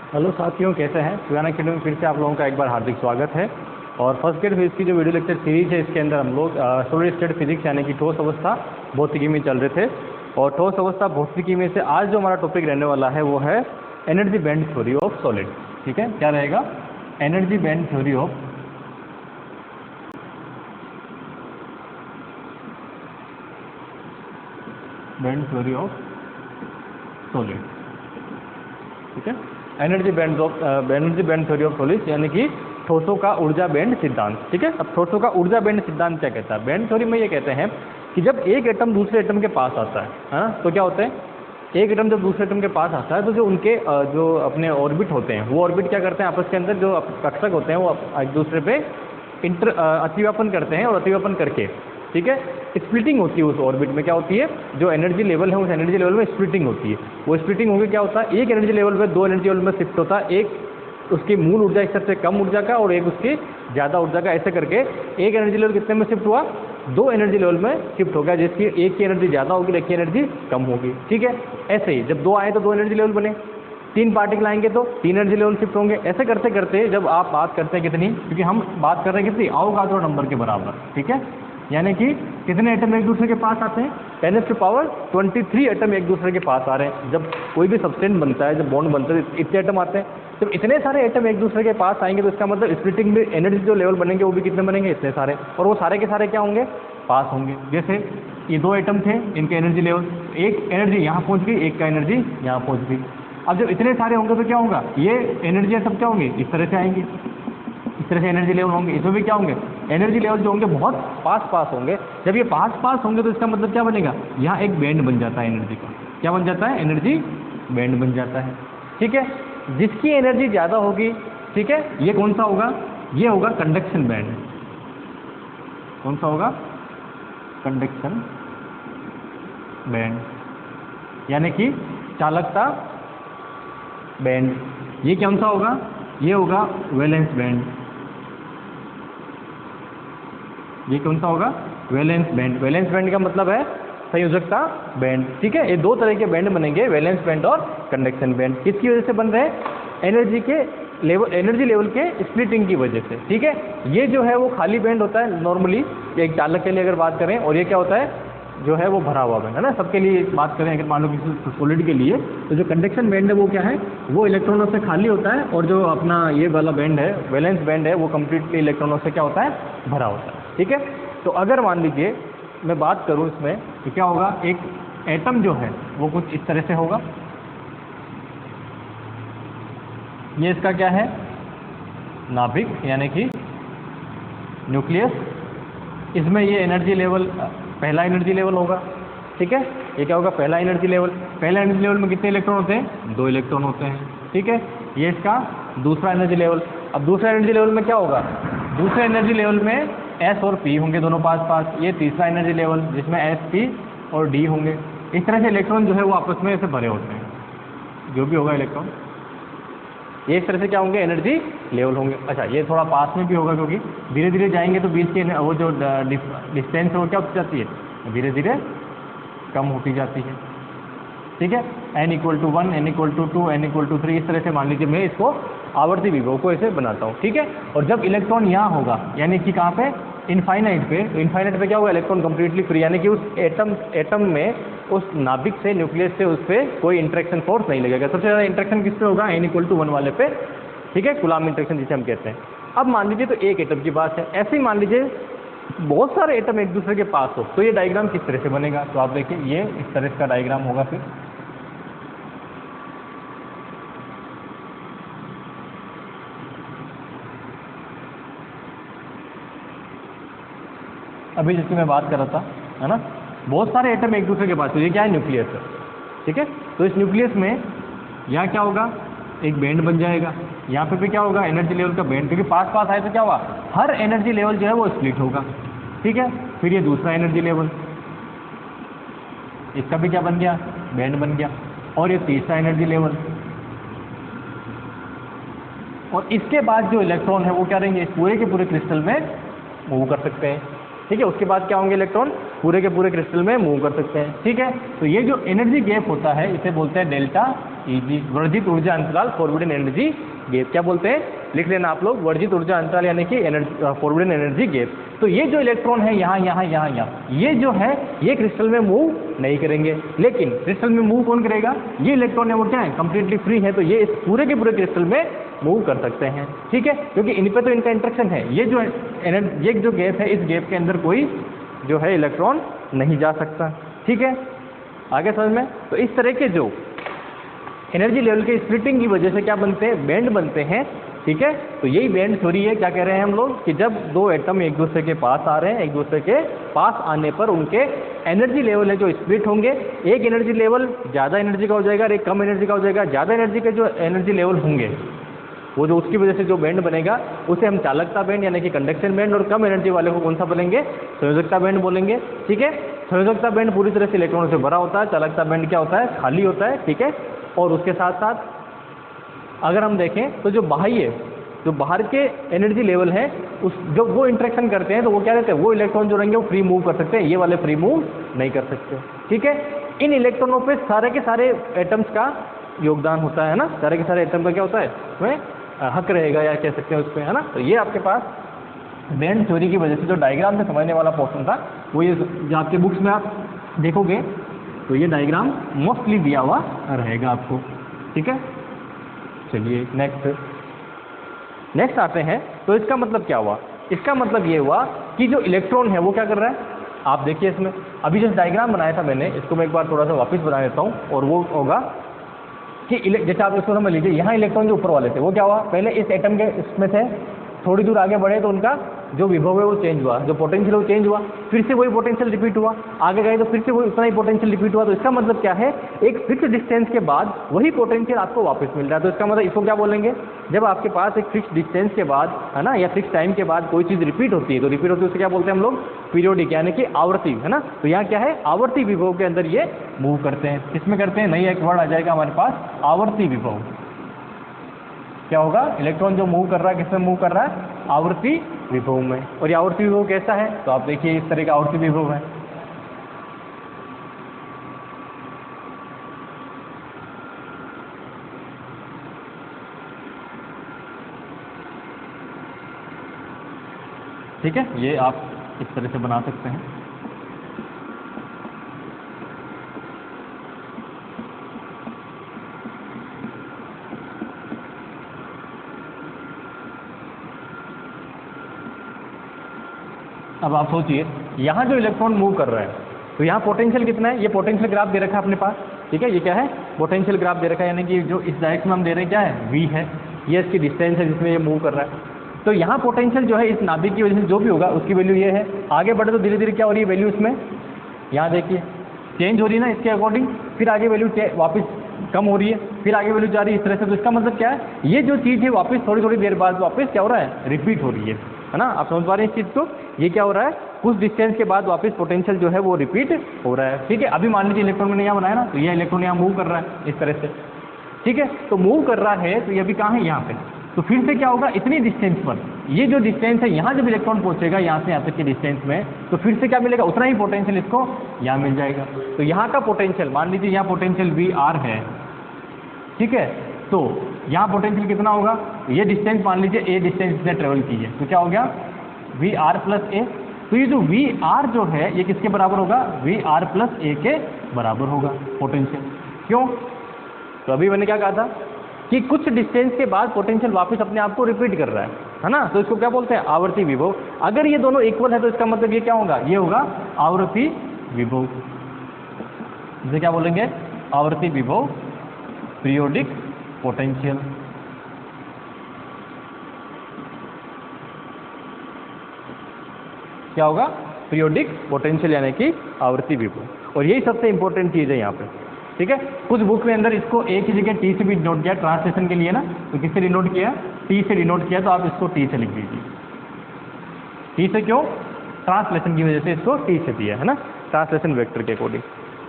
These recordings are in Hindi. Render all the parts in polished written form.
हेलो साथियों, कैसे हैं। सुयाना अकेडमी में फिर से आप लोगों का एक बार हार्दिक स्वागत है। और फर्स्ट ग्रेड फिजिक्स की जो वीडियो लेक्चर सीरीज है, इसके अंदर हम लोग सॉलिड स्टेट फिजिक्स यानी कि ठोस अवस्था भौतिकी में चल रहे थे। और ठोस अवस्था भौतिकी में से आज जो हमारा टॉपिक रहने वाला है वो है energy band theory of solid. ठीक है, क्या रहेगा? Energy band theory of solid. ठीक है, energy band theory of solids यानी कि ठोसों का ऊर्जा बैंड सिद्धांत। ठीक है, अब ठोसों का ऊर्जा बैंड सिद्धांत क्या कहता है? बैंड थ्योरी में ये कहते हैं कि जब एक एटम दूसरे एटम के पास आता है ना, तो क्या होता है, एक एटम जब दूसरे एटम के पास आता है तो जो उनके जो अपने ऑर्बिट होते हैं वो ऑर्बिट क्या करते हैं, आपस के अंदर जो कक्षक होते हैं वो एक दूसरे पे अतिव्यापन करते हैं। और अतिव्यापन करके, ठीक है, स्प्लिटिंग होती है उस ऑर्बिट में। क्या होती है, जो एनर्जी लेवल है उस एनर्जी लेवल में स्प्लिटिंग होती है। वो स्प्लिटिंग होकर क्या होता है, एक एनर्जी लेवल पे दो एनर्जी लेवल में शिफ्ट होता है। एक उसकी मूल ऊर्जा स्तर से कम ऊर्जा का और एक उसकी ज़्यादा ऊर्जा का। ऐसे करके एक एनर्जी लेवल कितने में शिफ्ट हुआ, दो एनर्जी लेवल में शिफ्ट हो गया, जिसकी एक की एनर्जी ज़्यादा होगी, एक की एनर्जी कम होगी। ठीक है, ऐसे ही जब दो आए तो दो एनर्जी लेवल बने, तीन पार्टिकल आएंगे तो तीन एनर्जी लेवल शिफ्ट होंगे। ऐसे करते करते जब आप बात करते हैं कितनी, क्योंकि हम बात कर रहे हैं कितनी, अवोगाद्रो नंबर के बराबर। ठीक है, यानी कि कितने एटम एक दूसरे के पास आते हैं, 10⁻23 एटम एक दूसरे के पास आ रहे हैं। जब कोई भी सब्सटेंस बनता है, जब बॉन्ड बनता है, इतने एटम आते हैं। जब इतने सारे एटम एक दूसरे के पास आएंगे तो इसका मतलब स्प्लिटिंग में एनर्जी जो लेवल बनेंगे वो भी कितने बनेंगे, इतने सारे। और वो सारे के सारे क्या होंगे, पास होंगे। जैसे ये दो एटम थे, इनके एनर्जी लेवल, एक एनर्जी यहाँ पहुँच गई, एक का एनर्जी यहाँ पहुँच गई। अब जब इतने सारे होंगे तो क्या होगा, ये एनर्जी सब क्या होंगे, इस तरह से आएंगी, इस तरह से एनर्जी लेवल होंगे। इसमें भी क्या होंगे, एनर्जी लेवल जो होंगे बहुत पास होंगे। जब ये पास होंगे तो इसका मतलब क्या बनेगा, यहाँ एक बैंड बन जाता है एनर्जी का। क्या बन जाता है, एनर्जी बैंड बन जाता है। ठीक है, जिसकी एनर्जी ज़्यादा होगी, ठीक है, ये कौन सा होगा, ये होगा कंडक्शन बैंड। कौन सा होगा, कंडक्शन बैंड, यानी कि चालकता बैंड। ये कौन सा होगा, ये होगा वैलेंस बैंड। ये कौन सा होगा, वैलेंस बैंड। वैलेंस बैंड का मतलब है संयोजकता बैंड। ठीक है, ये दो तरह के बैंड बनेंगे, वैलेंस बैंड और कंडक्शन बैंड। किसकी वजह से बन रहे हैं, एनर्जी लेवल के स्प्लिटिंग की वजह से। ठीक है, ये जो है वो खाली बैंड होता है नॉर्मली एक चालक के लिए अगर बात करें, और ये क्या होता है, जो है वो भरा हुआ बैंड है ना। सबके लिए बात करें अगर मान लो किसी सॉलिड के लिए, तो जो कंडक्शन बैंड है वो क्या है, वो इलेक्ट्रॉनों से खाली होता है। और जो अपना ये वाला बैंड है, वैलेंस बैंड है, वो कम्प्लीटली इलेक्ट्रॉनों से क्या होता है, भरा होता है। ठीक है, तो अगर मान लीजिए मैं बात करूं इसमें, तो क्या होगा, एक एटम जो है वो कुछ इस तरह से होगा। ये इसका क्या है, नाभिक यानी कि न्यूक्लियस। इसमें ये एनर्जी लेवल, पहला एनर्जी लेवल होगा। ठीक है, ये क्या होगा, पहला एनर्जी लेवल। पहला एनर्जी लेवल में कितने इलेक्ट्रॉन होते हैं, दो इलेक्ट्रॉन होते हैं। ठीक है, ये इसका दूसरा एनर्जी लेवल। अब दूसरा एनर्जी लेवल में क्या होगा, दूसरे एनर्जी लेवल में S और P होंगे दोनों पास। ये तीसरा एनर्जी लेवल जिसमें S, P और D होंगे। इस तरह से इलेक्ट्रॉन जो है वो आपस में ऐसे भरे होते हैं, जो भी होगा इलेक्ट्रॉन, ये इस तरह से क्या होंगे, एनर्जी लेवल होंगे। अच्छा, ये थोड़ा पास में भी होगा क्योंकि धीरे धीरे जाएंगे तो बीच की वो जो डिस्टेंस है वो क्या होती जाती है, धीरे धीरे कम होती जाती है। ठीक है, n=1, n=2, n=3, इस तरह से मान लीजिए मैं इसको आवर्ती विभव को ऐसे बनाता हूँ। ठीक है, और जब इलेक्ट्रॉन यहाँ होगा, यानी कि कहाँ पे, इनफाइनाइट पे, तो इनफाइनाइट पे क्या होगा, इलेक्ट्रॉन कंप्लीटली फ्री, यानी कि उस एटम में, उस नाभिक से, न्यूक्लियस से, उस पर कोई इंटरेक्शन फोर्स नहीं लगेगा। सबसे ज़्यादा इंटरेक्शन किस पे होगा, n=1 वाले पे। ठीक है, कूलम्ब इंटरेक्शन जिसे हम कहते हैं। अब मान लीजिए तो एक एटम की बात है, ऐसे ही मान लीजिए बहुत सारे एटम एक दूसरे के पास हो, तो ये डायग्राम किस तरह से बनेगा, तो आप देखिए ये इस तरह का डायग्राम होगा। फिर अभी जिसकी मैं बात कर रहा था, है ना, बहुत सारे एटम एक दूसरे के पास, तो ये क्या है, न्यूक्लियस है। ठीक है, तो इस न्यूक्लियस में यहाँ क्या होगा, एक बैंड बन जाएगा। यहाँ पे भी क्या होगा, एनर्जी लेवल का बैंड, क्योंकि पास आए तो क्या हुआ, हर एनर्जी लेवल जो है वो स्प्लिट होगा। ठीक है, फिर ये दूसरा एनर्जी लेवल, इसका भी क्या बन गया, बैंड बन गया। और ये तीसरा एनर्जी लेवल, और इसके बाद जो इलेक्ट्रॉन है वो क्या रहेंगे, इस पूरे के पूरे क्रिस्टल में मूव कर सकते हैं। ठीक है। उसके बाद क्या होंगे, इलेक्ट्रॉन पूरे के पूरे क्रिस्टल में मूव कर सकते हैं, ठीक है। तो ये जो एनर्जी गैप होता है इसे बोलते हैं डेल्टा ईजी, वर्जित ऊर्जा अंतराल, फॉरबिडन एनर्जी गैप। क्या बोलते हैं, लिख लेना आप लोग, वर्जित ऊर्जा अंतराल यानी कि फॉरबिडन एनर्जी गैप। तो ये जो इलेक्ट्रॉन है यहाँ यहाँ यहाँ यहाँ, ये जो है ये क्रिस्टल में मूव नहीं करेंगे, लेकिन क्रिस्टल में मूव कौन करेगा, ये इलेक्ट्रॉन है वो क्या है, कंप्लीटली फ्री है, तो ये इस पूरे के पूरे क्रिस्टल में मूव कर सकते हैं, ठीक है, क्योंकि इन पे तो इनका इंटरेक्शन है। ये जो गैप है, इस गैप के अंदर कोई जो है इलेक्ट्रॉन नहीं जा सकता, ठीक है। आगे समझ में। तो इस तरह के जो एनर्जी लेवल के स्प्लिटिंग की वजह से क्या बनते हैं, बैंड बनते हैं, ठीक है। तो यही बैंड थ्योरी है। क्या कह रहे हैं हम लोग कि जब दो एटम एक दूसरे के पास आ रहे हैं, एक दूसरे के पास आने पर उनके एनर्जी लेवल है जो स्प्लिट होंगे, एक एनर्जी लेवल ज़्यादा एनर्जी का हो जाएगा और एक कम एनर्जी का हो जाएगा। ज़्यादा एनर्जी के जो एनर्जी लेवल होंगे वो जो उसकी वजह से जो बैंड बनेगा उसे हम चालकता बैंड यानी कि कंडक्शन बैंड, और कम एनर्जी वाले को कौन सा बोलेंगे, संयोजकता बैंड बोलेंगे, ठीक है। संयोजकता बैंड पूरी तरह से इलेक्ट्रॉनों से भरा होता है, चालकता बैंड क्या होता है, खाली होता है, ठीक है। और उसके साथ साथ अगर हम देखें तो जो बाहर के एनर्जी लेवल हैं उस जो वो इंटरेक्शन करते हैं तो वो क्या रहते हैं, वो इलेक्ट्रॉन जो रहेंगे वो फ्री मूव कर सकते हैं, ये वाले फ्री मूव नहीं कर सकते, ठीक है। इन इलेक्ट्रॉनों पे सारे के सारे एटम्स का योगदान होता है ना, सारे के सारे एटम का क्या होता है, उसमें हक रहेगा या कह सकते हैं उस पर, है ना। तो ये आपके पास बैंड थ्योरी की वजह से जो डायग्राम से समझने वाला पोर्शन था वो ये जो आपके बुक्स में आप देखोगे तो ये डायग्राम मोस्टली दिया हुआ रहेगा आपको, ठीक है। चलिए नेक्स्ट आते हैं। तो इसका मतलब क्या हुआ, इसका मतलब ये हुआ कि जो इलेक्ट्रॉन है वो क्या कर रहा है, आप देखिए इसमें अभी जो डायग्राम बनाया था मैंने, इसको मैं एक बार थोड़ा सा वापस बना देता हूँ, और वो होगा कि जैसे आप इसको समझ लीजिए, यहाँ इलेक्ट्रॉन जो ऊपर वाले थे वो क्या हुआ, पहले इस एटम के इसमें थे, थोड़ी दूर आगे बढ़े तो उनका जो विभव है वो चेंज हुआ, जो पोटेंशियल है वो चेंज हुआ, फिर से वही पोटेंशियल रिपीट हुआ, आगे गए तो फिर से वही उतना ही पोटेंशियल रिपीट हुआ। तो इसका मतलब क्या है, एक फिक्स डिस्टेंस के बाद वही पोटेंशियल आपको वापस मिल रहा है। तो इसका मतलब इसको क्या बोलेंगे, जब आपके पास एक फिक्स डिस्टेंस के बाद, है ना, या फिक्स टाइम के बाद कोई चीज़ रिपीट होती है, तो रिपीट होती है उसे क्या बोलते हैं हम लोग, पीरियोडिक यानी कि आवर्ती, है ना। तो यहाँ क्या है, आवर्ती विभव के अंदर ये मूव करते हैं। किसमें करते हैं, नई एक वर्ड आ जाएगा हमारे पास, आवर्ती विभव। क्या होगा, इलेक्ट्रॉन जो मूव कर रहा है किसमें मूव कर रहा है, आवर्ती विभव में। और ये आवर्ती विभव कैसा है, तो आप देखिए इस तरह का आवर्ती विभव है, ठीक है। ये आप इस तरह से बना सकते हैं। अब आप सोचिए यहाँ जो इलेक्ट्रॉन मूव कर रहा है तो यहाँ पोटेंशियल कितना है, ये पोटेंशियल ग्राफ दे रखा है अपने पास, ठीक है। ये क्या है, पोटेंशियल ग्राफ दे रखा है, यानी कि जो इस डायरेक्शन में हम दे रहे हैं क्या है, v है, ये इसकी डिस्टेंस है जिसमें ये मूव कर रहा है। तो यहाँ पोटेंशियल जो है इस नाभिक की वजह से जो भी होगा उसकी वैल्यू ये है। आगे बढ़े तो धीरे धीरे क्या हो रही है वैल्यू इसमें, यहाँ देखिए चेंज हो रही है ना इसके अकॉर्डिंग, फिर आगे वैल्यू वापस कम हो रही है, फिर आगे वैल्यू जा रही है इस तरह से। तो इसका मतलब क्या है, ये जो चीज़ है वापस थोड़ी थोड़ी देर बाद वापस क्या हो रहा है, रिपीट हो रही है ना। आप समझ पा रहे हैं इस चीज़ को, ये क्या हो रहा है, कुछ डिस्टेंस के बाद वापस पोटेंशियल जो है वो रिपीट हो रहा है, ठीक है। अभी मान लीजिए इलेक्ट्रॉन मैंने यहाँ बनाया ना, तो ये इलेक्ट्रॉन यहाँ मूव कर रहा है इस तरह से, ठीक है। तो मूव कर रहा है तो ये अभी कहाँ है, यहाँ पे। तो फिर से क्या होगा, इतनी डिस्टेंस पर, ये जो डिस्टेंस है यहाँ जब इलेक्ट्रॉन पहुँचेगा यहाँ से यहाँ तक की डिस्टेंस में, तो फिर से क्या मिलेगा, उतना ही पोटेंशियल इसको यहाँ मिल जाएगा। तो यहाँ का पोटेंशियल, मान लीजिए यहाँ पोटेंशियल VR है, ठीक है। तो यहाँ पोटेंशियल कितना होगा, ये डिस्टेंस मान लीजिए a डिस्टेंस इसने ट्रेवल की है, तो क्या हो गया VR + a। तो ये जो VR जो है ये किसके बराबर होगा, VR + a के बराबर होगा पोटेंशियल। क्यों, तो अभी मैंने क्या कहा था कि कुछ डिस्टेंस के बाद पोटेंशियल वापस अपने आप को रिपीट कर रहा है ना। तो इसको क्या बोलते हैं, आवर्ती विभव। अगर ये दोनों इक्वल है तो इसका मतलब ये क्या होगा, ये होगा आवर्ती विभव। इसे क्या बोलेंगे, आवर्ती विभव, पीरियोडिक पोटेंशियल। क्या होगा, पीरियोडिक पोटेंशियल यानी कि आवर्ती विभव। और यही सबसे इंपॉर्टेंट चीज़ है यहाँ पे, ठीक है। कुछ बुक में अंदर इसको एक ही जगह T से भी डिनोट किया ट्रांसलेशन के लिए ना, तो किससे डिनोट किया, T से डिनोट किया, तो आप इसको T से लिख दीजिए। T से क्यों, ट्रांसलेशन की वजह से इसको T से दिया है ना, ट्रांसलेशन वेक्टर के अकॉर्डिंग,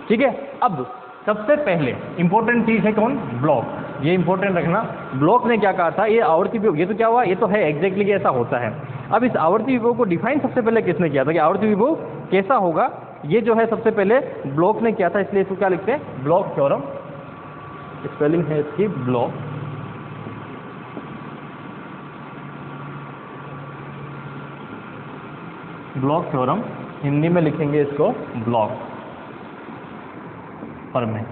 ठीक है। अब सबसे पहले इंपॉर्टेंट चीज़ है कौन, ब्लॉक। ये इंपॉर्टेंट रखना, ब्लॉक ने क्या कहा था, ये आवर्ती विभव, ये तो क्या हुआ, ये तो है एग्जैक्टली ऐसा होता है। अब इस आवर्ती विभव को डिफाइन सबसे पहले किसने किया था कि आवर्ती विभव कैसा होगा, ये जो है सबसे पहले ब्लॉक ने किया था, इसलिए इसको क्या लिखते हैं, ब्लॉक थ्योरम। स्पेलिंग है इसकी ब्लॉक। ब्लॉक थ्योरम, हिंदी में लिखेंगे इसको ब्लॉक प्रमेय।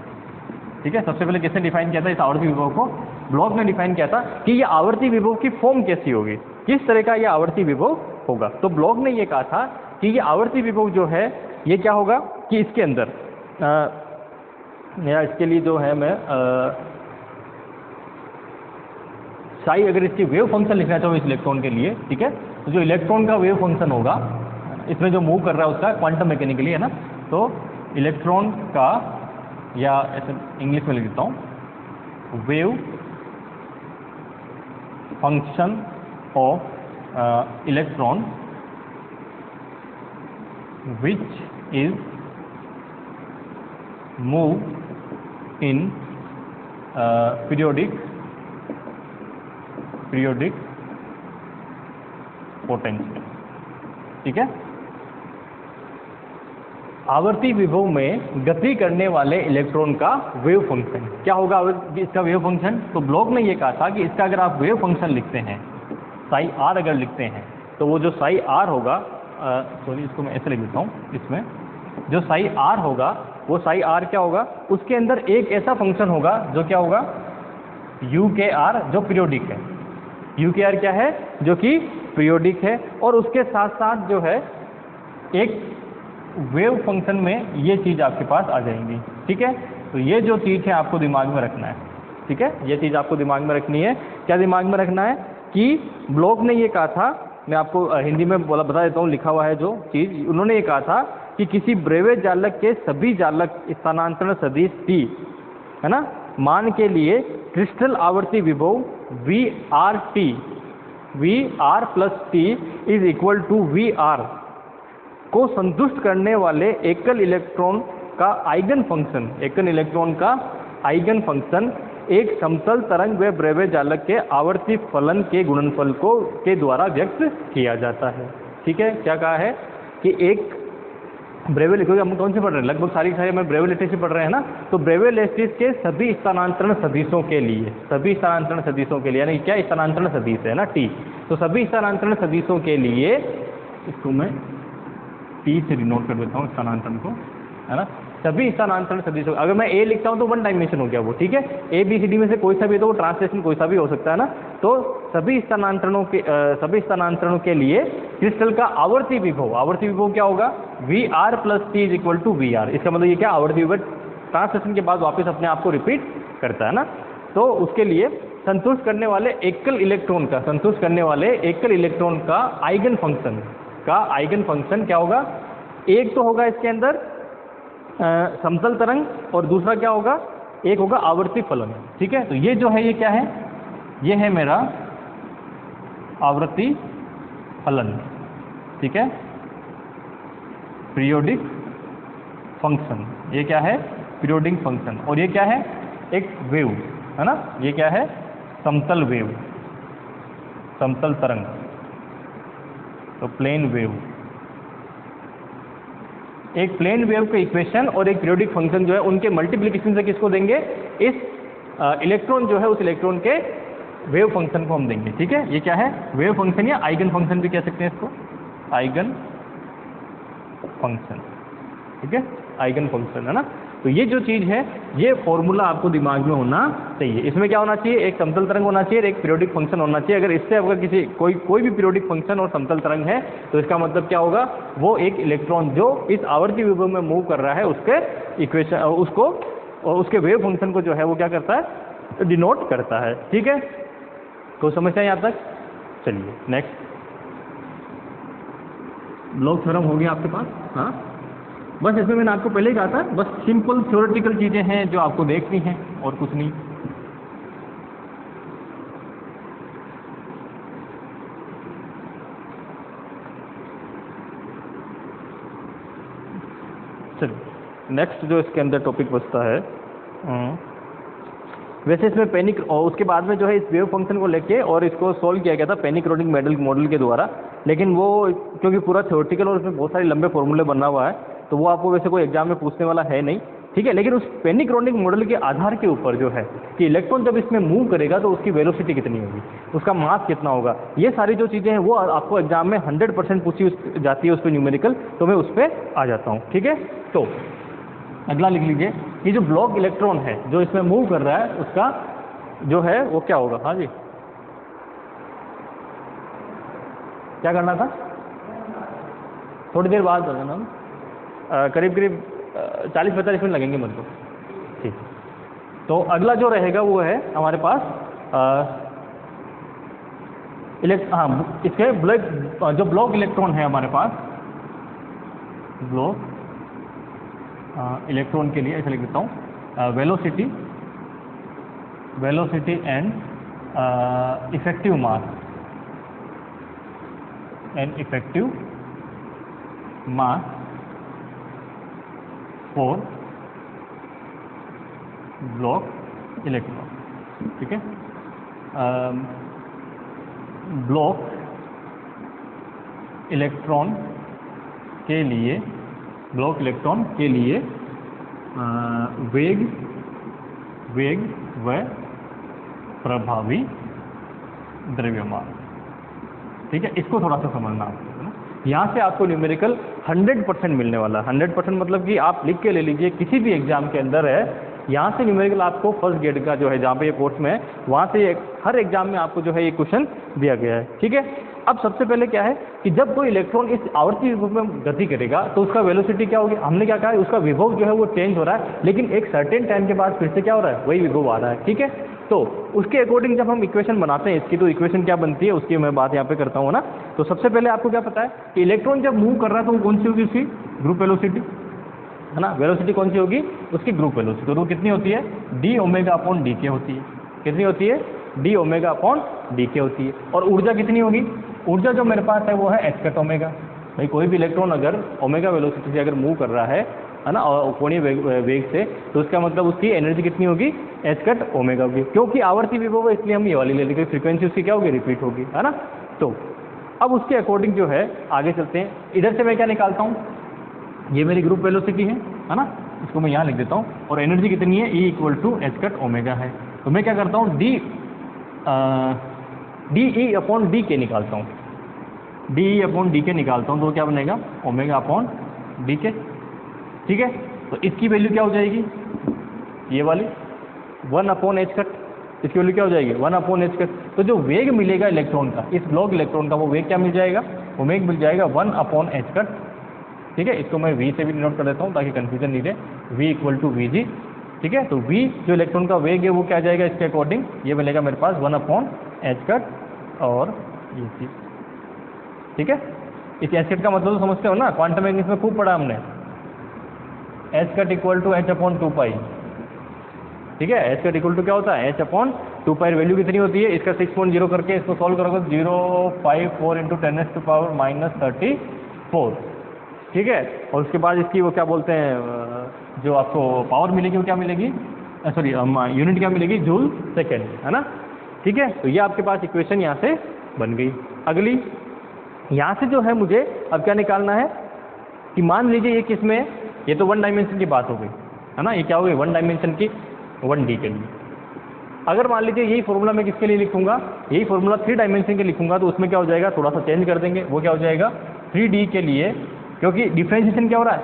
ठीक है, सबसे पहले किसने डिफाइन किया था इस आवर्ती विभव को, ब्लॉक ने डिफाइन किया था कि ये आवर्ती विभव की फॉर्म कैसी होगी, किस तरह का ये आवर्ती विभव होगा। तो ब्लॉक ने ये कहा था कि ये आवर्ती विभव जो है ये क्या होगा कि इसके अंदर या इसके लिए जो है मैं साई अगर इसकी वेव फंक्शन लिखना चाहूँ इस इलेक्ट्रॉन के लिए, ठीक है, तो जो इलेक्ट्रॉन का वेव फंक्शन होगा इसमें जो मूव कर रहा है उसका क्वांटम मैकेनिकली, है ना, तो इलेक्ट्रॉन का, या ऐसे इंग्लिश में लिख देता हूँ, wave function of electron which is move in periodic potential. ठीक है, आवर्ती विभव में गति करने वाले इलेक्ट्रॉन का वेव फंक्शन क्या होगा, इसका वेव फंक्शन। तो ब्लॉक ने ये कहा था कि इसका अगर आप वेव फंक्शन लिखते हैं, साई आर अगर लिखते हैं, तो वो जो साई आर होगा, सॉरी इसको मैं ऐसे लिख देता हूँ, इसमें जो साई आर होगा वो साई आर क्या होगा, उसके अंदर एक ऐसा फंक्शन होगा जो क्या होगा, यू के आर, जो पीरियोडिक है। यू के आर क्या है, जो कि पीरियोडिक है, और उसके साथ साथ जो है एक वेव फंक्शन में ये चीज़ आपके पास आ जाएंगी। ठीक है, तो ये जो चीज़ है आपको दिमाग में रखना है। ठीक है, ये चीज़ आपको दिमाग में रखनी है। क्या दिमाग में रखना है कि ब्लॉक ने ये कहा था, मैं आपको हिंदी में बता देता हूँ, लिखा हुआ है जो चीज़, उन्होंने ये कहा था कि किसी ब्रेवे जालक के सभी जालक स्थानांतरण सदिश टी, है ना, मान के लिए क्रिस्टल आवर्ती विभव VR plus T is equal to VR को संतुष्ट करने वाले एकल इलेक्ट्रॉन का आइगन फंक्शन, एकल इलेक्ट्रॉन का आइगन फंक्शन एक समतल तरंग व ब्रेवे जालक के आवर्ती फलन के गुणनफल को के द्वारा व्यक्त किया जाता है। ठीक है, क्या कहा है कि एक ब्रेवे लिखोगे, हम कौन से पढ़ रहे हैं, लगभग सारी में ब्रेवे लेटिस पढ़ रहे हैं ना, तो ब्रेवे लेटिस के सभी स्थानांतरण सदिशों के लिए, सभी स्थानांतरण सदिशों के लिए, यानी क्या स्थानांतरण सदिश है ना, टी, तो सभी स्थानांतरण सदिशों के लिए, इसको मैं टी से डिनोट कर देता हूँ स्थानांतरण को, है ना, सभी स्थानांतरण सदिशों, अगर मैं ए लिखता हूँ तो वन डायमेंशन हो गया वो। ठीक है, ए बी सी डी में से कोई सा भी, तो वो ट्रांसलेशन कोई सा भी हो सकता है ना, तो सभी स्थानांतरणों के लिए क्रिस्टल का आवर्ती विभव क्या होगा, VR plus T is equal to VR। इसका मतलब ये क्या, आवर्ती विभव ट्रांसलेशन के बाद वापस अपने आप को रिपीट करता है ना। तो उसके लिए संतुष्ट करने वाले एकल इलेक्ट्रॉन का आइगन फंक्शन क्या होगा, एक तो होगा इसके अंदर समतल तरंग, और दूसरा क्या होगा, एक होगा आवर्ती फलन। ठीक है, तो ये जो है ये क्या है, ये है मेरा आवर्ती फलन। ठीक है, पीरियोडिक फंक्शन, ये क्या है, पीरियोडिक फंक्शन, और ये क्या है, एक वेव, है ना, ये क्या है, समतल वेव, समतल तरंग, तो प्लेन वेव। एक प्लेन वेव का इक्वेशन और एक पीरियोडिक फंक्शन जो है, उनके मल्टीप्लिकेशन से किसको देंगे, इस इलेक्ट्रॉन जो है उस इलेक्ट्रॉन के वेव फंक्शन को हम देंगे। ठीक है, ये क्या है, वेव फंक्शन या आइगन फंक्शन भी कह सकते हैं इसको, आइगन फंक्शन। ठीक है, आइगन फंक्शन, है ना। तो ये जो चीज़ है, ये फॉर्मूला आपको दिमाग में होना चाहिए। इसमें क्या होना चाहिए, एक समतल तरंग होना चाहिए, एक पीरियोडिक फंक्शन होना चाहिए। अगर इससे अगर किसी कोई भी पीरियोडिक फंक्शन और समतल तरंग है, तो इसका मतलब क्या होगा, वो एक इलेक्ट्रॉन जो इस आवर्ती विभव में मूव कर रहा है उसके इक्वेशन, उसको और उसके वेव फंक्शन को जो है वो क्या करता है, डिनोट करता है। ठीक है, कोई समस्या यहाँ तक। चलिए नेक्स्ट, ब्लॉक थ्योरम हो गया आपके पास। हाँ, बस इसमें मैंने आपको पहले ही कहा था, बस सिंपल थ्योरेटिकल चीज़ें हैं जो आपको देखनी हैं और कुछ नहीं। चलिए नेक्स्ट जो इसके अंदर टॉपिक बचता है, वैसे इसमें पेनिक, और उसके बाद में जो है इस वेव फंक्शन को लेके और इसको सॉल्व किया गया था पेनिक रोडिंग मॉडल के द्वारा। लेकिन वो क्योंकि पूरा थ्योरेटिकल और उसमें बहुत सारे लंबे फॉर्मूले बना हुआ है, तो वो आपको वैसे कोई एग्जाम में पूछने वाला है नहीं, ठीक है। लेकिन उस पेनी-क्रोनिक मॉडल के आधार के ऊपर जो है कि इलेक्ट्रॉन जब इसमें मूव करेगा तो उसकी वेलोसिटी कितनी होगी, उसका मास कितना होगा, ये सारी जो चीज़ें हैं वो आपको एग्जाम में 100% पूछी जाती है उस पर न्यूमेरिकल, तो मैं उस पर आ जाता हूँ, ठीक है। तो अगला लिख लीजिए कि जो ब्लॉक इलेक्ट्रॉन है जो इसमें मूव कर रहा है उसका जो है वो क्या होगा। हाँ जी, क्या करना था, थोड़ी देर बाद बताना, करीब करीब 40-45 मिनट लगेंगे मुझको, ठीक। तो अगला जो रहेगा वो है हमारे पास इसके जो ब्लॉक इलेक्ट्रॉन है हमारे पास, ब्लॉक इलेक्ट्रॉन के लिए ऐसा लिख देता हूँ, velocity and effective mass for block electron, ठीक है। ब्लॉक इलेक्ट्रॉन के लिए वेग व प्रभावी द्रव्यमान, ठीक है। इसको थोड़ा सा समझना आपको, है ना। यहाँ से आपको न्यूमेरिकल 100% मिलने वाला है। 100% मतलब कि आप लिख के ले लीजिए, किसी भी एग्जाम के अंदर है, यहाँ से न्यूमेरिकल आपको फर्स्ट ग्रेड का जो है जहाँ पे ये कोर्स में है वहाँ से हर एग्जाम में आपको जो है ये क्वेश्चन दिया गया है, ठीक है। अब सबसे पहले क्या है कि जब कोई इलेक्ट्रॉन इस आवर्ती विभव में गति करेगा तो उसका वेलोसिटी क्या होगी, हमने क्या कहा है, उसका विभव जो है वो चेंज हो रहा है, लेकिन एक सर्टेन टाइम के बाद फिर से क्या हो रहा है, वही विभव आ रहा है, ठीक है। तो उसके अकॉर्डिंग जब हम इक्वेशन बनाते हैं इसकी, तो इक्वेशन क्या बनती है उसकी मैं बात यहाँ पे करता हूँ ना। तो सबसे पहले आपको क्या पता है कि इलेक्ट्रॉन जब मूव कर रहा है तो वो कौन सी होगी, उसकी ग्रुप वेलोसिटी, है ना। वेलोसिटी कौन सी होगी, उसकी ग्रुप वेलोसिटी, तो वो कितनी होती है, d⍵/dk होती है। कितनी होती है, d⍵/dk होती है। और ऊर्जा कितनी होगी, ऊर्जा जो मेरे पास है वो है h⁻ω। भाई कोई भी इलेक्ट्रॉन अगर ओमेगा वेलोसिटी से अगर मूव कर रहा है ना, और कोणीय वेग से, तो उसका मतलब उसकी एनर्जी कितनी होगी, h⁻ω होगी। क्योंकि आवर्ती विभव है इसलिए हम ये वाली ले लेंगे, फ्रीक्वेंसी उसकी क्या होगी, रिपीट होगी, है ना। तो अब उसके अकॉर्डिंग जो है आगे चलते हैं। इधर से मैं क्या निकालता हूँ, ये मेरी ग्रुप वेलोसिटी है ना, इसको मैं यहाँ लिख देता हूँ, और एनर्जी कितनी है, E = h⁻ω है। तो मैं क्या करता हूँ, dE/dk निकालता हूँ, dE/dk निकालता हूँ, तो क्या बनेगा, ω/dk, ठीक है। तो इसकी वैल्यू क्या हो जाएगी, ये वाली 1/h, इसकी वैल्यू क्या हो जाएगी, 1/h। तो जो वेग मिलेगा इलेक्ट्रॉन का, इस ब्लॉक इलेक्ट्रॉन का, वो वेग क्या मिल जाएगा, वो वेग मिल जाएगा 1/h, ठीक है। इसको मैं v से भी डिनोट कर देता हूँ ताकि कंफ्यूजन नहीं रहे, v = vg, ठीक है। तो v जो इलेक्ट्रॉन का वेग है वो क्या जाएगा, इसके अकॉर्डिंग ये मिलेगा मेरे पास 1/h और ये चीज, ठीक है। इस h का मतलब तो समझते हो ना, क्वांटम मैकेनिक्स में खूब पढ़ा हमने, h = h/2π, ठीक है। h = क्या होता है, h/2π। वैल्यू कितनी होती है, इसका 6.0 करके इसको सॉल्व करोगे 054 × 10⁻34, ठीक है। और उसके बाद इसकी वो क्या बोलते हैं, जो आपको पावर मिलेगी वो क्या मिलेगी, सॉरी यूनिट क्या मिलेगी, जूल सेकेंड, है ना, ठीक है। तो ये आपके पास इक्वेशन यहाँ से बन गई। अगली यहाँ से जो है मुझे अब क्या निकालना है कि मान लीजिए ये किस में है, ये तो 1 डायमेंशन की बात हो गई, है ना। ये क्या हो गई, 1 डायमेंशन की, 1D के लिए। अगर मान लीजिए यही फॉर्मूला मैं किसके लिए लिखूंगा, यही फॉर्मूला 3 डायमेंशन के लिखूंगा, तो उसमें क्या हो जाएगा, थोड़ा सा चेंज कर देंगे, वो क्या हो जाएगा 3D के लिए, क्योंकि डिफरेंशिएशन क्या हो रहा है,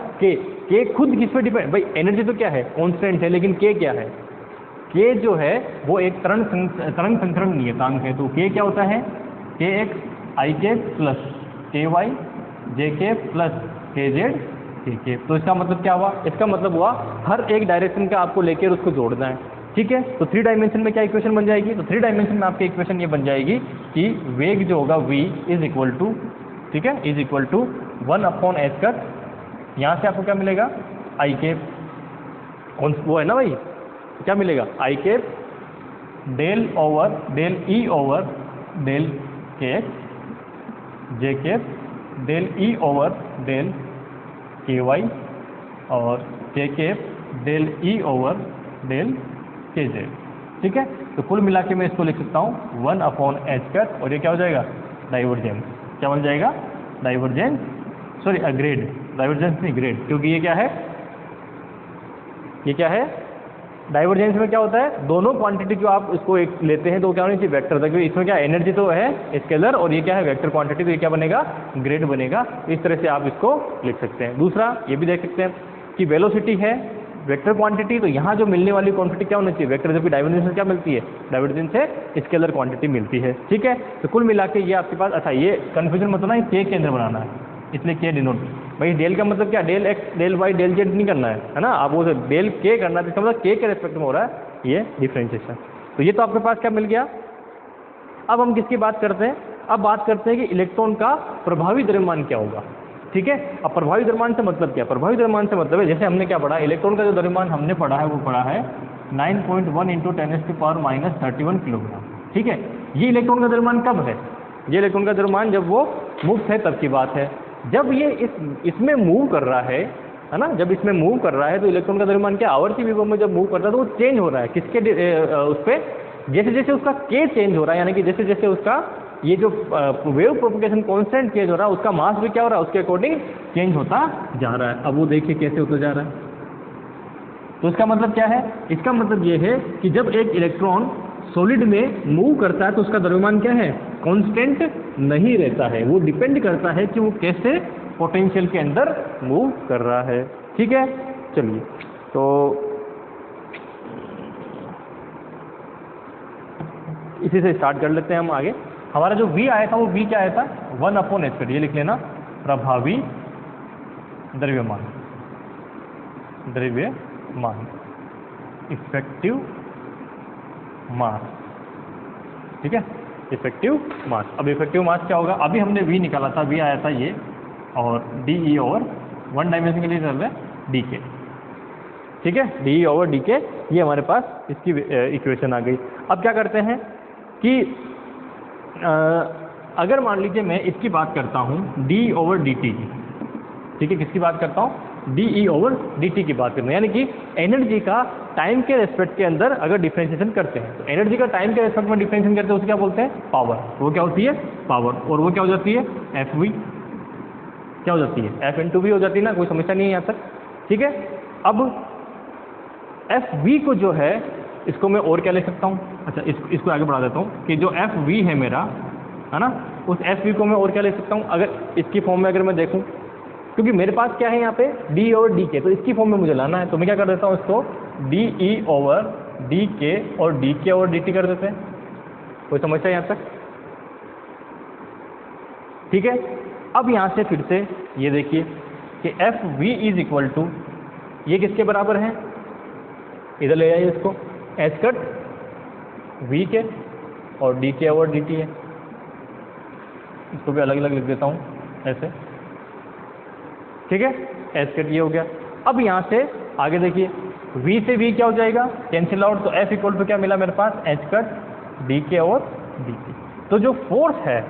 के खुद किस पे डिपेंड, भाई एनर्जी तो क्या है, कांस्टेंट है, लेकिन के क्या है, के जो है वो एक तरंग संचरण नियतांक है। तो के क्या होता है, kx ik plus ky jk plus kz kk। तो इसका मतलब क्या हुआ, इसका मतलब हुआ हर एक डायरेक्शन का आपको लेकर उसको जोड़ना है, ठीक है। तो 3 डायमेंशन में क्या इक्वेशन बन जाएगी, तो 3 डायमेंशन में आपकी इक्वेशन ये बन जाएगी कि वेग जो होगा v = ठीक है, = 1/h। यहाँ से आपको क्या मिलेगा, i वो है ना भाई, क्या मिलेगा, i del kx j del E/del ky और k del E/del kz, ठीक है। तो कुल मिला के मैं इसको लिख सकता हूँ 1/h, और ये क्या हो जाएगा, डाइवर्जेंस, क्या बन जाएगा, डाइवर्जेंस, सॉरी ग्रेड, डाइवर्जेंस नहीं ग्रेड, क्योंकि ये क्या है, ये क्या है, डाइवर्जेंस में क्या होता है, दोनों क्वांटिटी जो आप इसको एक लेते हैं तो क्या होनी चाहिए, वेक्टर था, क्योंकि इसमें क्या एनर्जी तो है स्केलर और ये क्या है वेक्टर क्वांटिटी, तो ये क्या बनेगा, ग्रेड बनेगा। इस तरह से आप इसको लिख सकते हैं। दूसरा ये भी देख सकते हैं कि वेलोसिटी है वेक्टर क्वांटिटी, तो यहाँ जो मिलने वाली क्वांटिटी क्या होनी चाहिए, वेक्टर, जबकि डाइवर्जेंस से क्या मिलती है, डाइवर्जेंस से स्केलर क्वांटिटी मिलती है। ठीक है, तो कुल मिला के ये आपके पास, अच्छा ये कन्फ्यूजन मत होना, के केंद्र बनाना है, इसलिए के डिनोट, भाई डेल का मतलब क्या, del x del y del z नहीं करना है ना, आप वो डेल के करना है, इसका मतलब के रेस्पेक्ट में हो रहा है ये डिफरेंशिएशन। तो ये तो आपके पास क्या मिल गया। अब हम किसकी बात करते हैं, अब बात करते हैं कि इलेक्ट्रॉन का प्रभावी द्रव्यमान क्या होगा। ठीक है, अब प्रभावी द्रव्यमान से मतलब क्या, प्रभावी द्रव्यमान से मतलब है, जैसे हमने क्या पढ़ा, इलेक्ट्रॉन का जो द्रव्यमान हमने पढ़ा है वो पढ़ा है 9.1 × 10⁻³ किलोग्राम। ठीक है, ये इलेक्ट्रॉन का द्रव्यमान कब है, ये इलेक्ट्रॉन का द्रव्यमान जब वो मुक्त है तब की बात है। जब ये इसमें मूव कर रहा है ना, जब इसमें मूव कर रहा है तो इलेक्ट्रॉन का द्रव्यमान क्या, आवर्ती विभव में जब मूव करता है तो वो चेंज हो रहा है किसके उस पर, जैसे जैसे उसका के चेंज हो रहा है, यानी कि जैसे जैसे उसका ये जो वेव प्रोपगेशन कांस्टेंट चेंज हो रहा है, उसका मास भी क्या हो रहा है, उसके अकॉर्डिंग चेंज होता जा रहा है। अब वो देखिए कैसे होता जा रहा है। तो इसका मतलब क्या है, इसका मतलब ये है कि जब एक इलेक्ट्रॉन सॉलिड में मूव करता है तो उसका द्रव्यमान क्या है, कांस्टेंट नहीं रहता है, वो डिपेंड करता है कि वो कैसे पोटेंशियल के अंदर मूव कर रहा है। ठीक है, चलिए तो इसी से स्टार्ट कर लेते हैं हम आगे। हमारा जो V आया था वो V क्या आया था, 1/h², ये लिख लेना, प्रभावी द्रव्यमान, द्रव्यमान, इफेक्टिव मास। ठीक है, इफेक्टिव मास। अब इफेक्टिव मास क्या होगा, अभी हमने V निकाला था, V आया था ये, और DE ओवर 1 डायमेंशन के लिए चल रहा है DK। ठीक है, DE ओवर DK, ये हमारे पास इसकी इक्वेशन आ गई। अब क्या करते हैं कि अगर मान लीजिए मैं इसकी बात करता हूँ DE ओवर DT की, ठीक है, किसकी बात करता हूँ, DE ओवर DT की बात करते हैं, यानी कि एनर्जी का टाइम के रेस्पेक्ट के अंदर अगर डिफरेंशिएशन करते हैं, तो एनर्जी का टाइम के रेस्पेक्ट में डिफरेंशिएशन करते हैं उसे क्या बोलते हैं, पावर। वो क्या होती है, पावर, और वो क्या हो जाती है, FV, क्या हो जाती है, F×V हो जाती है ना, कोई समस्या नहीं है यहाँ तक। ठीक है, अब FV को जो है इसको मैं और क्या ले सकता हूँ, अच्छा इसको आगे बढ़ा देता हूँ कि जो FV है मेरा, है ना, उस FV को मैं और क्या ले सकता हूँ, अगर इसकी फॉर्म में अगर मैं देखूँ, क्योंकि मेरे पास क्या है यहाँ पे DE ओवर DK, तो इसकी फॉर्म में मुझे लाना है, तो मैं क्या कर देता हूँ, इसको DE ओवर DK और DK ओवर DT कर देते हैं। कोई समस्या यहाँ तक। ठीक है, अब यहाँ से फिर से ये देखिए कि FV इज इक्वल टू, ये किसके बराबर है, इधर ले आइए इसको, h V के और DK ओवर DT है, इसको भी अलग अलग लिख देता हूँ ऐसे। ठीक है, h ये हो गया। अब यहाँ से आगे देखिए, V से V क्या हो जाएगा, कैंसिल आउट, तो F इक्वल टू क्या मिला मेरे पास, h DK और DT। तो जो फोर्स है,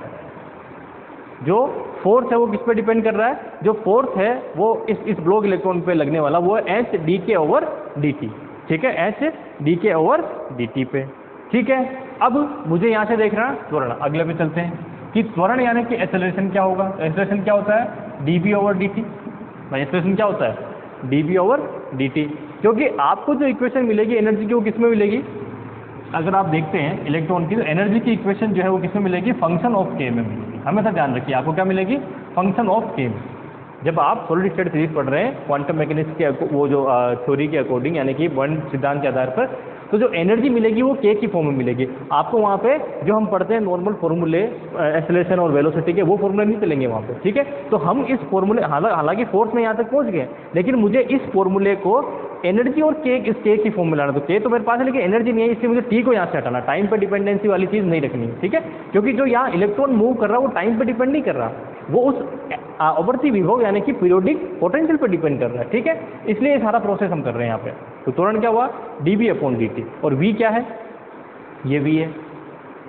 वो किस पे डिपेंड कर रहा है, जो फोर्स है वो इस ब्लॉक इलेक्ट्रॉन पे लगने वाला वो है H DK ओवर DT। ठीक है, H DK ओवर DT पे। ठीक है, अब मुझे यहाँ से देखना त्वरण, अगले पे चलते हैं कि त्वरण यानी कि एक्सेलरेशन क्या होगा। एक्सेलरेशन क्या होता है, dB ओवर dt। भाई एक्सेलरेशन क्या होता है, dB ओवर dt, क्योंकि आपको जो इक्वेशन मिलेगी एनर्जी की वो किस में मिलेगी, अगर आप देखते हैं इलेक्ट्रॉन की, तो एनर्जी की इक्वेशन जो है वो किस में मिलेगी, फंक्शन ऑफ k में मिलेगी। हमेशा ध्यान रखिए, आपको क्या मिलेगी, फंक्शन ऑफ k में। जब आप सॉलिड स्टेट सीरीज पढ़ रहे हैं क्वांटम मैकेनिक्स के वो जो थ्योरी के अकॉर्डिंग, यानी कि बर्न सिद्धांत के आधार पर, तो जो एनर्जी मिलेगी वो k की फॉर्म में मिलेगी आपको। वहाँ पे जो हम पढ़ते हैं नॉर्मल फॉर्मूले एक्सेलरेशन और वेलोसिटी के, वो फॉर्मूले नहीं चलेंगे वहाँ पे। ठीक है, तो हम इस फॉर्मूले, हालांकि फोर्स में यहाँ तक पहुँच गए, लेकिन मुझे इस फॉर्मूले को एनर्जी और इस k की फॉर्म में लाना। तो k तो मेरे पास है लेकिन एनर्जी नहीं है, इसलिए मुझे t को यहाँ से हटाना, टाइम पे डिपेंडेंसी वाली चीज़ नहीं रखनी है। ठीक है, क्योंकि जो यहाँ इलेक्ट्रॉन मूव कर रहा है वो टाइम पे डिपेंड नहीं कर रहा, वो उस आवर्ती विभव यानी कि पीरियोडिक पोटेंशियल पे डिपेंड कर रहा है। ठीक है, इसलिए ये सारा प्रोसेस हम कर रहे हैं यहाँ पे। तो त्वरण क्या हुआ, dB/dt, और v क्या है, ये v है।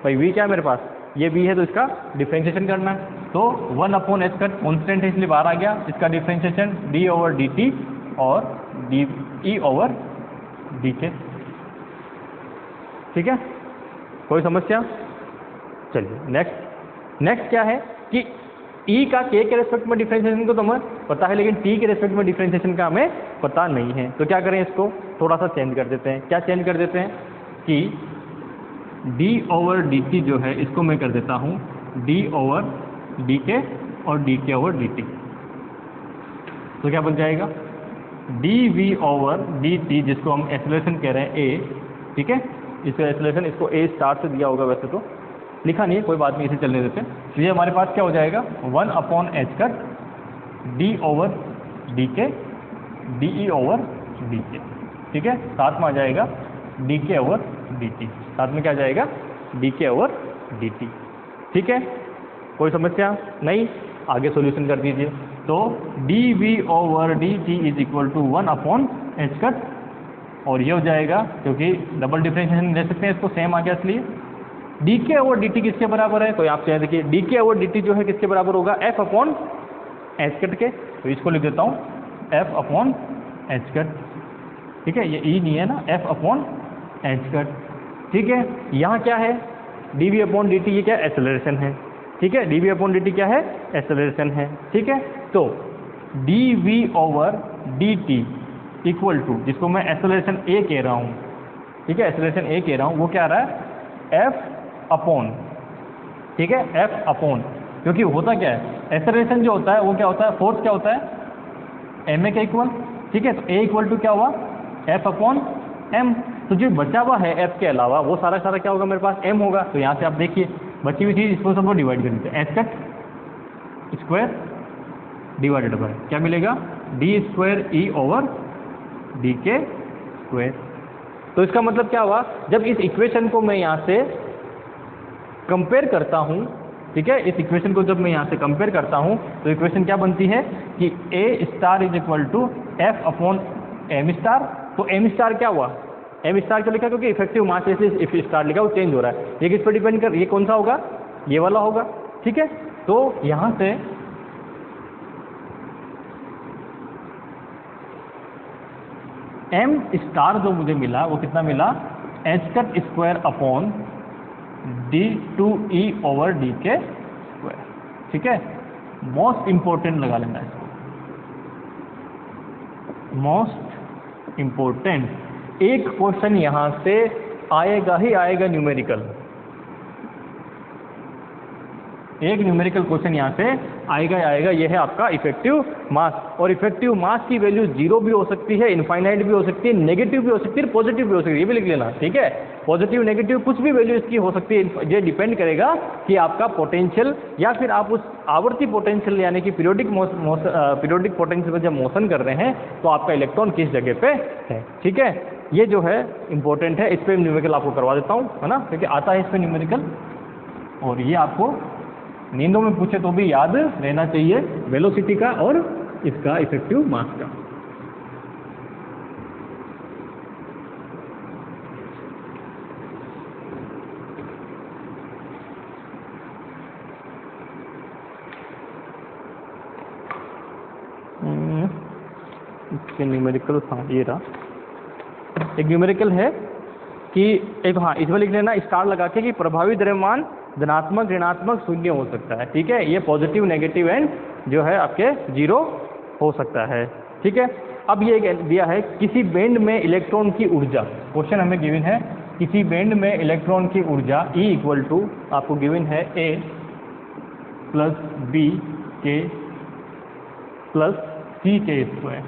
भाई v क्या है मेरे पास, ये v है, तो इसका डिफरेंशिएशन करना है, तो 1/h का कॉन्स्टेंट है इसलिए बाहर आ गया, इसका डिफरेंशिएशन d ओवर dt और dE ओवर dk। ठीक है, कोई समस्या। चलिए नेक्स्ट क्या है कि ई का के रेस्पेक्ट में डिफरेंशिएशन को तो हमें पता है, लेकिन टी के रेस्पेक्ट में डिफरेंशिएशन का हमें पता नहीं है। तो क्या करें, इसको थोड़ा सा चेंज कर देते हैं। क्या चेंज कर देते हैं कि d/dt जो है इसको मैं कर देता हूँ d/dk और dk/dt। तो क्या बन जाएगा, dv/dt जिसको हम एक्सेलरेशन कह रहे हैं a, ठीक है, इसको एक्सेलरेशन इसको a स्टार से दिया होगा, वैसे तो लिखा नहीं है, कोई बात नहीं, इसे चलने देते हैं। तो ये हमारे पास क्या हो जाएगा 1/h d/dk de/dt, ठीक है, साथ में आ जाएगा dk/dt, साथ में क्या आ जाएगा dk/dt, ठीक है, कोई समस्या नहीं, आगे सॉल्यूशन कर दीजिए। तो dv/dt is equal to 1/h, और ये हो जाएगा, क्योंकि डबल डिफरेंशिएशन ले सकते हैं इसको, सेम आ गया, इसलिए dk/dt किसके बराबर है, तो आप चाहे देखिए dk/dt जो है किसके बराबर होगा f/h के। तो इसको लिख देता हूँ f/h, ठीक है, ये ई नहीं है ना, f/h, ठीक है। यहाँ क्या है dv/dt, ये क्या एक्सेलरेशन है, ठीक है, dv/dt क्या है एक्सेलरेशन है, ठीक है। तो dv/dt इक्वल टू, जिसको मैं एक्सेलरेशन a कह रहा हूँ, ठीक है, एक्सेलरेशन a कह रहा हूँ, वो क्या आ रहा है f/, ठीक है, f/, क्योंकि होता क्या है, एक्सेलरेशन जो होता है वो क्या होता है, फोर्स क्या होता है ma के इक्वल, ठीक है। तो a इक्वल टू क्या हुआ f/m, तो जो बचा हुआ है f के अलावा वो सारा क्या होगा मेरे पास m होगा। तो यहाँ से आप देखिए बची हुई चीज़, इसको सबको डिवाइड कर देते हैं, h² डिवाइडेड बाय क्या मिलेगा d²e/dk²। तो इसका मतलब क्या हुआ, जब इस इक्वेशन को मैं यहाँ से कंपेयर करता हूँ, ठीक है, इस इक्वेशन को जब मैं यहाँ से कंपेयर करता हूँ तो इक्वेशन क्या बनती है कि a* is equal to f/m²। तो m* क्या हुआ, m* क्यों लिखा, क्योंकि इफेक्टिव मास से इफ स्टार लिखा वो चेंज हो रहा है, ये किस पर डिपेंड कर, ये कौन सा होगा, ये वाला होगा, ठीक है। तो यहाँ से m* जो मुझे मिला वो कितना मिला h² d/2e/dk², ठीक है। मोस्ट इंपॉर्टेंट लगा लेना इसको, मोस्ट इंपॉर्टेंट, एक क्वेश्चन यहाँ से आएगा ही आएगा न्यूमेरिकल, एक न्यूमेरिकल क्वेश्चन यहाँ से आएगा ही आएगा। ये है आपका इफेक्टिव मास, और इफेक्टिव मास की वैल्यू 0 भी हो सकती है, इनफाइनाइट भी हो सकती है, नेगेटिव भी हो सकती है, पॉजिटिव भी हो सकती है, ये भी लिख लेना, ठीक है। पॉजिटिव नेगेटिव कुछ भी वैल्यू इसकी हो सकती है, ये डिपेंड करेगा कि आपका पोटेंशियल या फिर आप उस आवर्ती पोटेंशियल यानी कि पीरियोडिक पोटेंशियल पर जब मोशन कर रहे हैं तो आपका इलेक्ट्रॉन किस जगह पे है, ठीक है। ये जो है इंपॉर्टेंट है, इस पर न्यूमेरिकल आपको करवा देता हूँ, है ना, क्योंकि आता है इस पर न्यूमेरिकल, और ये आपको नींदों में पूछे तो भी याद रहना चाहिए, वेलोसिटी का और इसका इफेक्टिव मास का। इसके न्यूमेरिकल, हाँ ये रहा, एक न्यूमेरिकल है कि एक, हाँ इसमें लिख लेना स्टार लगा के कि प्रभावी द्रव्यमान धनात्मक ऋणात्मक शून्य हो सकता है, ठीक है। ये पॉजिटिव नेगेटिव एंड जो है आपके 0 हो सकता है, ठीक है। अब ये दिया है किसी बैंड में इलेक्ट्रॉन की ऊर्जा, क्वेश्चन हमें गिवन है किसी बैंड में इलेक्ट्रॉन की ऊर्जा E इक्वल टू आपको गिवन है a + b k + c k²,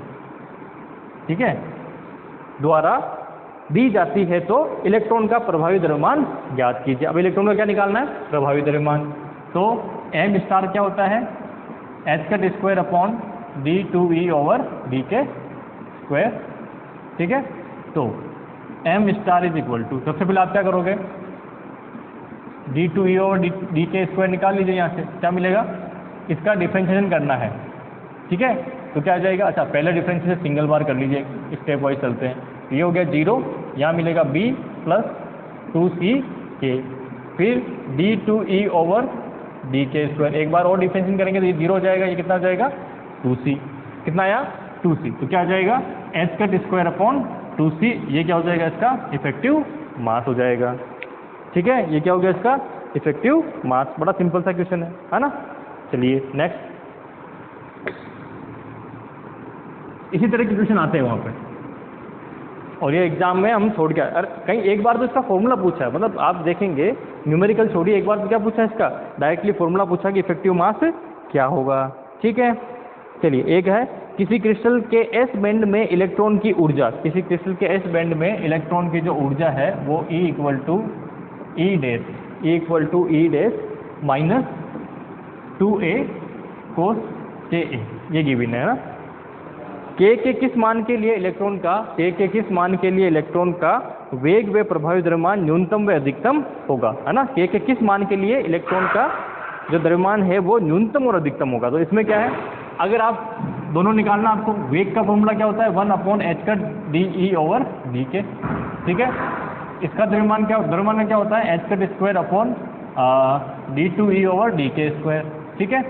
ठीक है, द्वारा दी जाती है। तो इलेक्ट्रॉन का प्रभावी द्रव्यमान ज्ञात कीजिए। अब इलेक्ट्रॉन का क्या निकालना है, प्रभावी द्रव्यमान। तो m* क्या होता है h² d/2e/dk², ठीक है। तो m* इज इक्वल टू, सबसे पहले आप क्या करोगे d/2e/dk² निकाल लीजिए, यहाँ से क्या मिलेगा, इसका डिफरेंशिएशन करना है, ठीक है। तो क्या आ जाएगा, अच्छा पहले डिफरेंशिएशन सिंगल बार कर लीजिए, स्टेप वाइज चलते हैं। ये हो गया 0, यहाँ मिलेगा b + 2ck, फिर d/2e/dk², एक बार और डिफरेंशिएशन करेंगे तो ये 0 हो जाएगा, ये कितना आ जाएगा 2c, कितना आया 2c। तो क्या आ जाएगा h² 2c, ये क्या हो जाएगा इसका इफेक्टिव मास हो जाएगा, ठीक है। ये क्या हो गया इसका इफेक्टिव मास, बड़ा सिंपल सा क्वेश्चन है ना। चलिए नेक्स्ट, इसी तरह के क्वेश्चन आते हैं वहाँ पे, और ये एग्जाम में हम छोड़ के अरे कहीं एक बार तो इसका फॉर्मूला पूछा है, मतलब आप देखेंगे न्यूमेरिकल छोड़िए, एक बार तो क्या पूछा है इसका, डायरेक्टली फॉर्मूला पूछा कि इफेक्टिव मास क्या होगा। ठीक है, चलिए एक है किसी क्रिस्टल के एस बैंड में इलेक्ट्रॉन की ऊर्जा, किसी क्रिस्टल के एस बैंड में इलेक्ट्रॉन की जो ऊर्जा है वो E equal to E dash minus 2a cos Ka, ये गिवन है ना। K के किस मान के लिए इलेक्ट्रॉन का, K के किस मान के लिए इलेक्ट्रॉन का वेग व प्रभावी द्रव्यमान न्यूनतम व अधिकतम होगा, है ना। K के किस मान के लिए इलेक्ट्रॉन का जो द्रव्यमान है वो न्यूनतम और अधिकतम होगा। तो इसमें क्या है, अगर आप दोनों निकालना, आपको वेग का फॉर्मूला क्या होता है 1/h का dE/dk, ठीक है। इसका द्रव्यमान क्या होता है h का स्क्वायर अपॉन d2E/dk², ठीक है।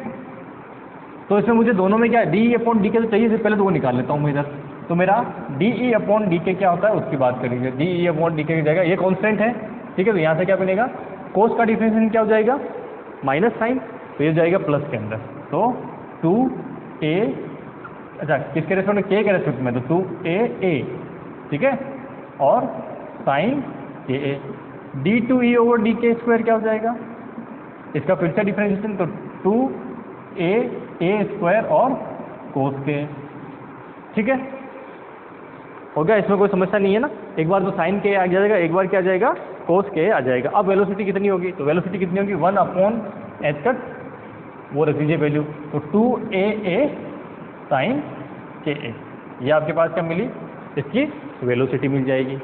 तो इसमें मुझे दोनों में क्या है dE/dk तो चाहिए, से पहले तो वो निकाल लेता हूँ मैं इधर। तो मेरा dE/dk क्या होता है उसकी बात करेंगे। dE/dk की जगह ये कांस्टेंट है, ठीक है। तो यहाँ से क्या बनेगा, कोस का डिफरेंशिएशन क्या हो जाएगा माइनस साइन, तो ये जाएगा प्लस के अंदर। तो 2a, अच्छा किसके रेस्पेक्ट में, K के रेस्पेक्ट में, तो 2a, ठीक है, और साइन Ka। d2E/dk² क्या हो जाएगा, इसका फिर से डिफरेंशिएशन, तो 2a² और कोस के, ठीक है, हो गया। इसमें कोई समस्या नहीं है ना। एक बार तो साइन के आ जाएगा, एक बार क्या आ जाएगा कोस के आ जाएगा। अब वेलोसिटी कितनी होगी, तो वेलोसिटी कितनी होगी 1/h कट, वो रख लीजिए वैल्यू, तो 2a साइन Ka, ये आपके पास क्या मिली, इसकी वेलोसिटी मिल जाएगी,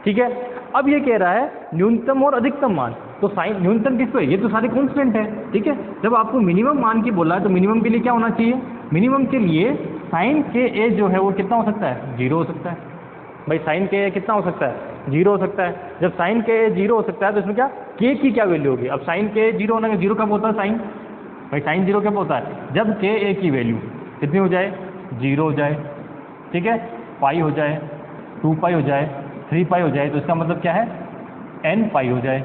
ठीक है। अब ये कह रहा है न्यूनतम और अधिकतम मान, तो साइन न्यूनतम किस पे, ये तो सारे कांस्टेंट है, ठीक है। जब आपको मिनिमम मान की बोला है तो मिनिमम के लिए क्या होना चाहिए, मिनिमम के लिए साइन Ka जो है वो कितना हो सकता है, 0 हो सकता है। भाई साइन Ka कितना हो सकता है, 0 हो सकता है। जब साइन Ka 0 हो सकता है तो इसमें क्या K की क्या वैल्यू होगी। अब साइन Ka 0 होने का 0 कब होता है साइन, भाई साइन 0 कब होता है, जब Ka की वैल्यू कितनी हो जाए, 0 हो जाए, ठीक है, पाई हो जाए, 2 पाई हो जाए, 3 पाई हो जाए, तो इसका मतलब क्या है n पाई हो जाए,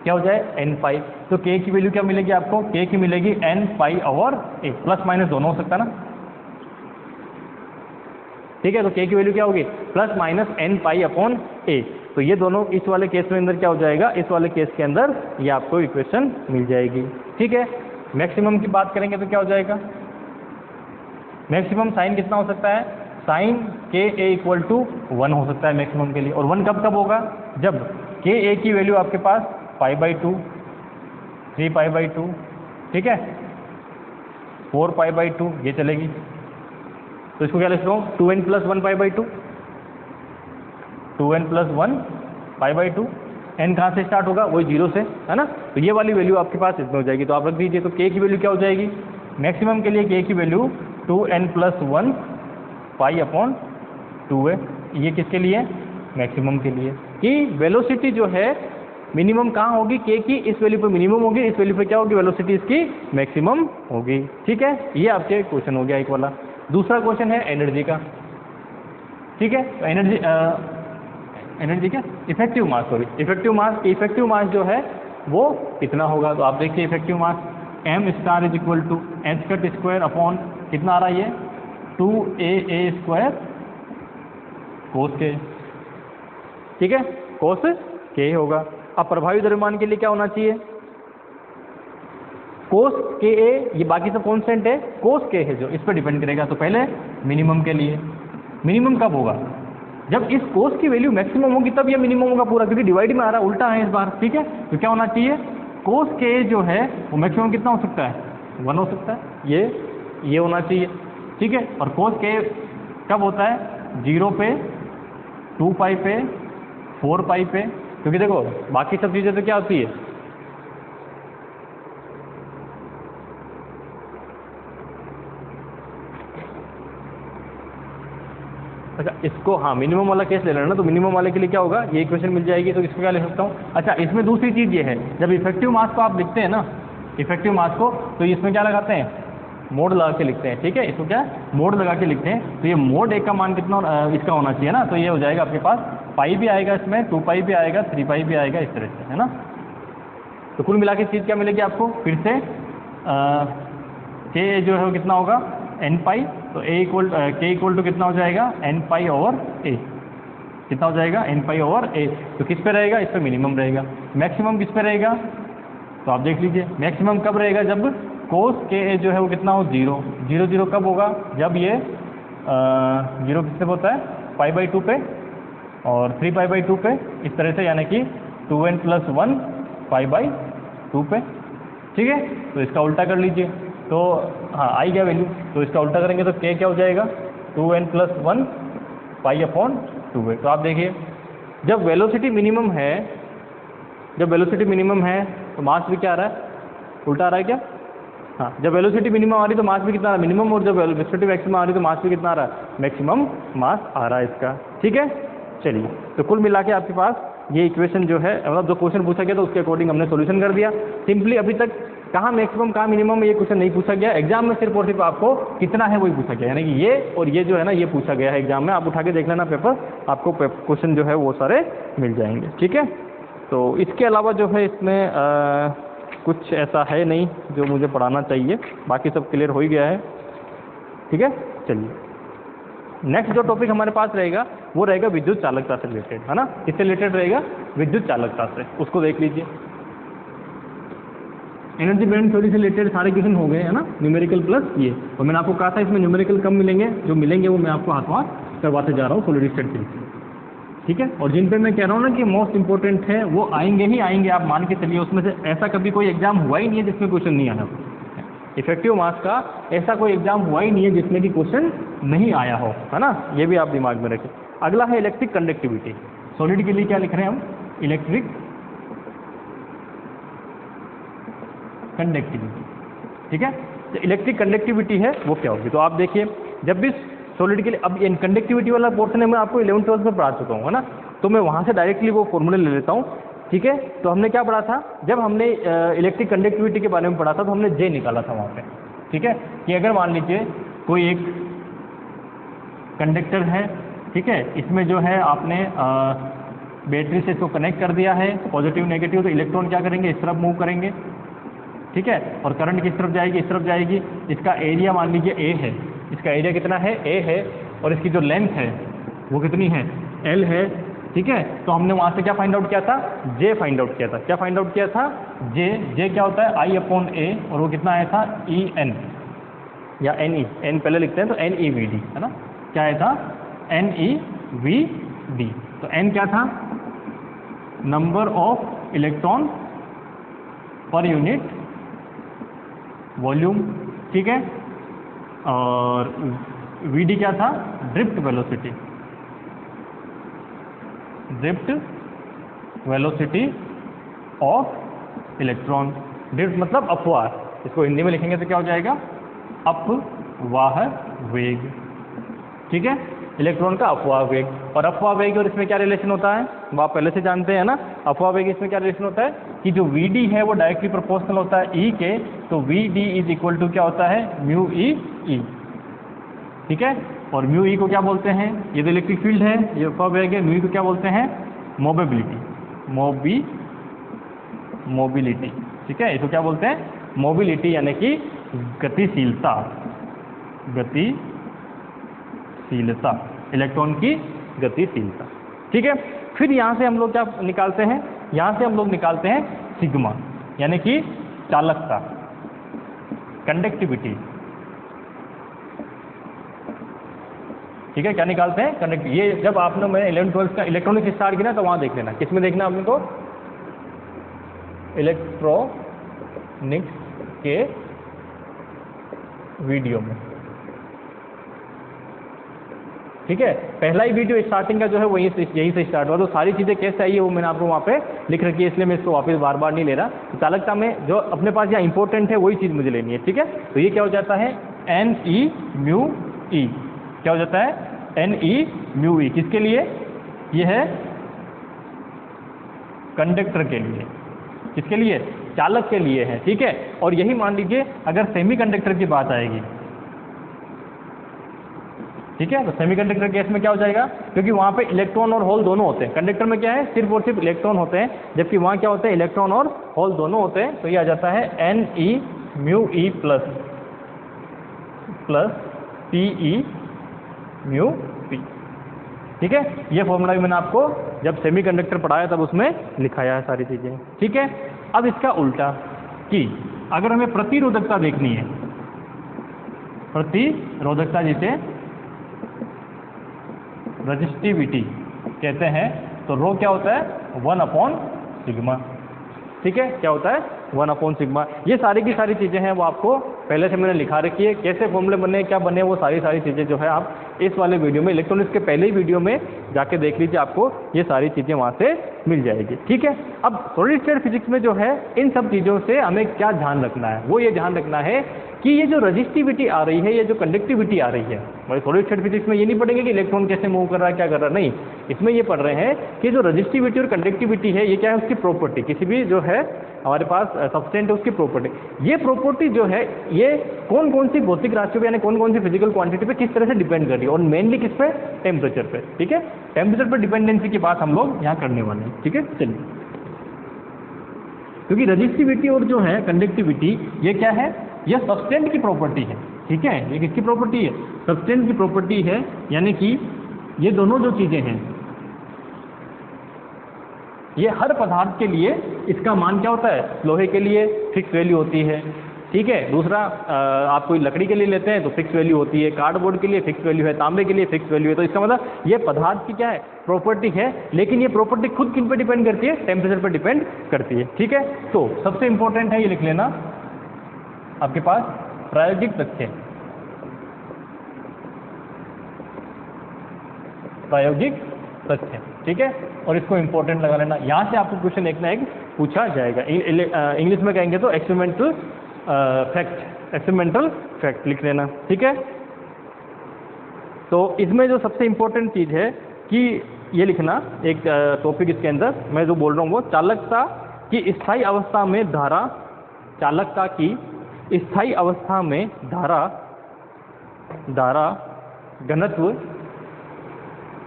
क्या हो जाए n पाई। तो K की वैल्यू क्या मिलेगी आपको, K की मिलेगी n pi over a, plus minus दोनों हो सकता है ना, ठीक है। तो K की वैल्यू क्या होगी plus minus n pi upon a। तो ये दोनों इस वाले केस में अंदर क्या हो जाएगा, इस वाले केस के अंदर ये आपको इक्वेशन मिल जाएगी, ठीक है। मैक्सिमम की बात करेंगे तो क्या हो जाएगा, मैक्सिमम साइन कितना हो सकता है, साइन Ka इक्वल टू 1 हो सकता है मैक्सिमम के लिए। और 1 कब कब होगा, जब Ka की वैल्यू आपके पास π/2, 3π/2, ठीक है, 4π/2, ये चलेगी। तो इसको क्या लिख रहा हूँ 2n + 1 π/2, 2n + 1 π/2, n कहाँ से स्टार्ट होगा, वही 0 से, है ना। तो ये वाली वैल्यू आपके पास इसमें हो जाएगी, तो आप रख दीजिए। तो K की वैल्यू क्या हो जाएगी, मैक्सिमम के लिए K की वैल्यू 2n + 1 π/2 है। ये किसके लिए, मैक्सिमम के लिए, कि वेलोसिटी जो है मिनिमम कहाँ होगी, K की इस वैल्यू पे मिनिमम होगी, इस वैल्यू पे क्या होगी, वेलोसिटी इसकी मैक्सिमम होगी, ठीक है। ये आपके क्वेश्चन हो गया एक वाला। दूसरा क्वेश्चन है एनर्जी का, ठीक है। तो एनर्जी क्या, effective mass, sorry effective mass जो है वो कितना होगा। तो आप देखिए effective mass m star is equal to h cut square upon कितना आ रहा है ये 2a² कोस के, ठीक है, कोस के होगा। अब प्रभावी द्रव्यमान के लिए क्या होना चाहिए, कोस Ka, ये बाकी सब कांस्टेंट है, कोस के है जो इस पर डिपेंड करेगा। तो पहले मिनिमम के लिए, मिनिमम कब होगा, जब इस कोस की वैल्यू मैक्सिमम होगी तब ये मिनिमम होगा पूरा, क्योंकि डिवाइड में आ रहा है, उल्टा है इस बार, ठीक है। तो क्या होना चाहिए, कोस के जो है वो मैक्सिमम कितना हो सकता है, 1 हो सकता है, ये होना चाहिए, ठीक है। और कोस के कब होता है, 0 पे, 2 पाई पे, 4 पाई पे, क्योंकि देखो बाकी सब चीज़ें तो क्या होती है, अच्छा इसको हाँ मिनिमम वाला केस ले लेना ना, तो मिनिमम वाले के लिए क्या होगा, ये इक्वेशन मिल जाएगी। तो इसको क्या ले सकता हूँ, अच्छा इसमें दूसरी चीज़ ये है, जब इफेक्टिव मास को आप लिखते हैं ना, इफेक्टिव मास को, तो इसमें क्या लगाते हैं, मोड लगा के लिखते हैं, ठीक है। इसको क्या मोड लगा के लिखते हैं। तो ये मोड एक का मान कितना इसका होना चाहिए ना, तो ये हो जाएगा आपके पास पाई भी आएगा इसमें, 2 पाई भी आएगा, 3 पाई भी आएगा, इस तरह से, है ना। तो कुल मिला के चीज़ क्या मिलेगी आपको, फिर से के जो है वो कितना होगा n पाई, तो के इक्वल टू कितना हो जाएगा n पाई ओवर a, कितना हो जाएगा n पाई ओवर a। तो किस पे रहेगा, इस पे मिनिमम रहेगा। मैक्सिमम किस पे रहेगा, तो आप देख लीजिए मैक्सिमम कब रहेगा, जब कोस के ए जो है वो कितना हो 0, 0 0 कब होगा, जब ये 0 किस पे होता है π/2 पे और 3π/2 पे, इस तरह से, यानी कि 2n + 1 π/2 पे, ठीक है। तो इसका उल्टा कर लीजिए, तो हाँ आई गया वैल्यू, तो इसका उल्टा करेंगे तो k क्या हो जाएगा 2n + 1 π/2 है। तो आप देखिए जब वेलोसिटी मिनिमम है, जब वेलोसिटी मिनिमम है तो मास भी क्या आ रहा है, उल्टा आ रहा है क्या, हाँ जब वेलोसिटी मिनिमम आ रही तो मास भी कितना आ रहा है मिनिमम, और जब वेलोसिटी मैक्सिमम आ रही तो मास भी कितना आ रहा है मैक्सिमम मास आ रहा है इसका, ठीक है। चलिए तो कुल मिला के आपके पास ये इक्वेशन जो है, मतलब जो क्वेश्चन पूछा गया तो उसके अकॉर्डिंग हमने सोल्यूशन कर दिया। सिंपली अभी तक कहाँ मैक्सिमम कहाँ मिनिमम ये क्वेश्चन नहीं पूछा गया, एग्जाम में सिर्फ और सिर्फ आपको कितना है वही पूछा गया, यानी कि ये और ये जो है ना ये पूछा गया है एग्जाम में। आप उठा के देख लेना पेपर, आपको क्वेश्चन जो है वो सारे मिल जाएंगे, ठीक है। तो इसके अलावा जो है इसमें कुछ ऐसा है नहीं जो मुझे पढ़ाना चाहिए, बाकी सब क्लियर हो ही गया है, ठीक है। चलिए नेक्स्ट जो टॉपिक हमारे पास रहेगा वो रहेगा विद्युत चालकता से रिलेटेड, है ना, किससे रिलेटेड रहेगा, विद्युत चालकता से, उसको देख लीजिए। एनर्जी बैंड थ्योरी से रिलेटेड सारे क्वेश्चन हो गए, है ना, न्यूमेरिकल प्लस ये, और मैंने आपको कहा था इसमें न्यूमेरिकल कम मिलेंगे, जो मिलेंगे वो मैं आपको हाथों हाथ करवाते जा रहा हूँ सॉलिड स्टेट के लिए, ठीक है। और जिन पे मैं कह रहा हूँ ना कि मोस्ट इंपॉर्टेंट है वो आएंगे ही आएंगे, आप मान के चलिए, उसमें से ऐसा कभी कोई एग्जाम हुआ ही नहीं है जिसमें क्वेश्चन नहीं आया। इफेक्टिव मास का ऐसा कोई एग्जाम हुआ ही नहीं है जिसमें कि क्वेश्चन नहीं आया हो, है ना, ये भी आप दिमाग में रखें। अगला है इलेक्ट्रिक कंडक्टिविटी। सॉलिड के लिए क्या लिख रहे हैं हम, इलेक्ट्रिक कंडक्टिविटी, ठीक है। तो इलेक्ट्रिक कंडक्टिविटी है वो क्या होगी, तो आप देखिए जब भी सॉलिड के लिए, अब कंडक्टिविटी वाला पोर्शन है मैं आपको 11th-12th में पढ़ा चुका हूँ, है ना, तो मैं वहाँ से डायरेक्टली वो फॉर्मूले ले लेता हूँ, ठीक है। तो हमने क्या पढ़ा था, जब हमने इलेक्ट्रिक कंडक्टिविटी के बारे में पढ़ा था तो हमने जे निकाला था वहाँ पे, ठीक है, कि अगर मान लीजिए कोई एक कंडक्टर है, ठीक है, इसमें जो है आपने बैटरी से इसको कनेक्ट कर दिया है, पॉजिटिव नेगेटिव, तो इलेक्ट्रॉन क्या करेंगे, इस तरफ मूव करेंगे, ठीक है, और करंट किस तरफ जाएगी, इस तरफ जाएगी। इसका एरिया मान लीजिए ए है, इसका एरिया कितना है, ए है, और इसकी जो लेंथ है वो कितनी है, एल है, ठीक है। तो हमने वहाँ से क्या फाइंड आउट किया था, जे फाइंड आउट किया था, क्या फाइंड आउट किया था, जे क्या होता है I/A, और वो कितना आया था En या Ne, एन पहले लिखते हैं तो NeVd, है ना, क्या आया था NeVd। तो एन क्या था, number of electron per unit volume, ठीक है, और Vd क्या था, drift velocity, drift velocity of electron. Drift मतलब अपवाह, इसको हिंदी में लिखेंगे तो क्या हो जाएगा, अपवाह वेग, ठीक है, इलेक्ट्रॉन का अपवाह वेग। और अपवाह वेग और इसमें क्या रिलेशन होता है वो आप पहले से जानते हैं ना, अपवाह वेग इसमें क्या रिलेशन होता है कि जो Vd है वो डायरेक्टली प्रोपोर्शनल होता है E के, तो Vd = क्या होता है μe, ठीक है। और μe को क्या बोलते हैं, ये तो इलेक्ट्रिक फील्ड है, ये अपवाह वेग है, μe को क्या बोलते हैं, मोबिलिटी, मोबिलिटी, ठीक है, इसको क्या बोलते हैं, मोबिलिटी, यानी कि गतिशीलता, गतिशीलता, इलेक्ट्रॉन की गतिशीलता, ठीक है। फिर यहाँ से हम लोग क्या निकालते हैं, यहाँ से हम लोग निकालते हैं सिग्मा, यानी कि चालकता, कंडक्टिविटी, ठीक है, क्या निकालते हैं, कंडक्ट। ये जब आपने मैंने 11th-12th का इलेक्ट्रॉनिक्स स्टार्ट किया ना तो वहाँ देख लेना, किसमें देखना आपने को, इलेक्ट्रॉनिक्स के वीडियो में, ठीक है। पहला ही वीडियो स्टार्टिंग का जो है वो यहीं से स्टार्ट हुआ, तो सारी चीज़ें कैसे आई है वो मैंने आपको वहाँ पे लिख रखी है, इसलिए मैं इसको वापस बार बार नहीं ले रहा। तो चालकता में जो अपने पास यहाँ इंपॉर्टेंट है वही चीज़ मुझे लेनी है, ठीक है। तो ये क्या हो जाता है Neμe, क्या हो जाता है Neμe, किसके लिए, ये है कंडक्टर के लिए, किसके लिए, चालक के लिए है, ठीक है। और यही मान लीजिए अगर सेमीकंडक्टर की बात आएगी, ठीक है, तो सेमीकंडक्टर केस में क्या हो जाएगा, क्योंकि वहाँ पे इलेक्ट्रॉन और होल दोनों होते हैं, कंडक्टर में क्या है सिर्फ और सिर्फ इलेक्ट्रॉन होते हैं, जबकि वहाँ क्या होते हैं इलेक्ट्रॉन और होल दोनों होते हैं, तो ये आ जाता है Ne mu E plus P E mu P. ठीक है, ये फॉर्मूला भी मैंने आपको जब सेमीकंडक्टर पढ़ाया तब उसमें लिखाया है सारी चीज़ें। ठीक है, अब इसका उल्टा कि अगर हमें प्रतिरोधकता देखनी है, प्रतिरोधकता जिसे रजिस्टिविटी कहते हैं, तो रो क्या होता है 1/सिग्मा। ठीक है, क्या होता है 1/सिग्मा। ये सारी की सारी चीज़ें हैं वो आपको पहले से मैंने लिखा रखी है, कैसे फॉर्मूले बने क्या बने वो सारी चीज़ें जो है आप इस वाले वीडियो में, इलेक्ट्रॉनिक्स के पहले ही वीडियो में जाके देख लीजिए, आपको ये सारी चीज़ें वहाँ से मिल जाएगी। ठीक है, अब सॉलिड स्टेट फिजिक्स में जो है इन सब चीज़ों से हमें क्या ध्यान रखना है, वो ये ध्यान रखना है कि ये जो रजिस्टिविटी आ रही है, ये जो कंडक्टिविटी आ रही है, भाई सॉलिड स्टेट फिजिक्स में ये नहीं पढ़ेंगे कि इलेक्ट्रॉन कैसे मूव कर रहा है क्या कर रहा है, नहीं, इसमें ये पढ़ रहे हैं कि जो रजिस्टिविटी और कंडक्टिविटी है ये क्या है, उसकी प्रॉपर्टी, किसी भी जो है हमारे पास सब्सटेंट है उसकी प्रॉपर्टी। ये प्रॉपर्टी जो है ये कौन कौन सी भौतिक राशियों पे यानी कौन कौन सी फिजिकल क्वांटिटी पे किस तरह से डिपेंड कर रही है, और मेनली किस पे, टेम्परेचर पे। ठीक है, टेम्परेचर पर डिपेंडेंसी की बात हम लोग यहाँ करने वाले हैं। ठीक है, चलिए, क्योंकि रजिस्टिविटी और जो है कंडक्टिविटी ये क्या है, ये सब्सटेंट की प्रॉपर्टी है। ठीक है, ये किसकी प्रॉपर्टी है, सब्सटेंट की प्रॉपर्टी है, यानी कि ये दोनों जो चीज़ें हैं ये हर पदार्थ के लिए इसका मान क्या होता है, लोहे के लिए फिक्स वैल्यू होती है। ठीक है, दूसरा आप कोई लकड़ी के लिए लेते हैं तो फिक्स वैल्यू होती है, कार्डबोर्ड के लिए फिक्स वैल्यू है, तांबे के लिए फिक्स वैल्यू है। तो इसका मतलब ये पदार्थ की क्या है, प्रॉपर्टी है, लेकिन ये प्रॉपर्टी खुद किन पर डिपेंड करती है, टेम्परेचर पर डिपेंड करती है। ठीक है, तो सबसे इंपॉर्टेंट है ये लिख लेना आपके पास प्रायोगिक तथ्य, प्रायोगिक तथ्य। ठीक है, और इसको इंपॉर्टेंट लगा लेना, यहाँ से आपको क्वेश्चन एक ना एक पूछा जाएगा। इंग्लिश में कहेंगे तो एक्सपेरिमेंटल फैक्ट, एक्सपेरिमेंटल फैक्ट लिख लेना। ठीक है, तो इसमें जो सबसे इंपॉर्टेंट चीज़ है कि ये लिखना एक टॉपिक इसके अंदर मैं जो बोल रहा हूँ वो चालकता की स्थायी अवस्था में धारा, चालकता की स्थायी अवस्था में धारा घनत्व,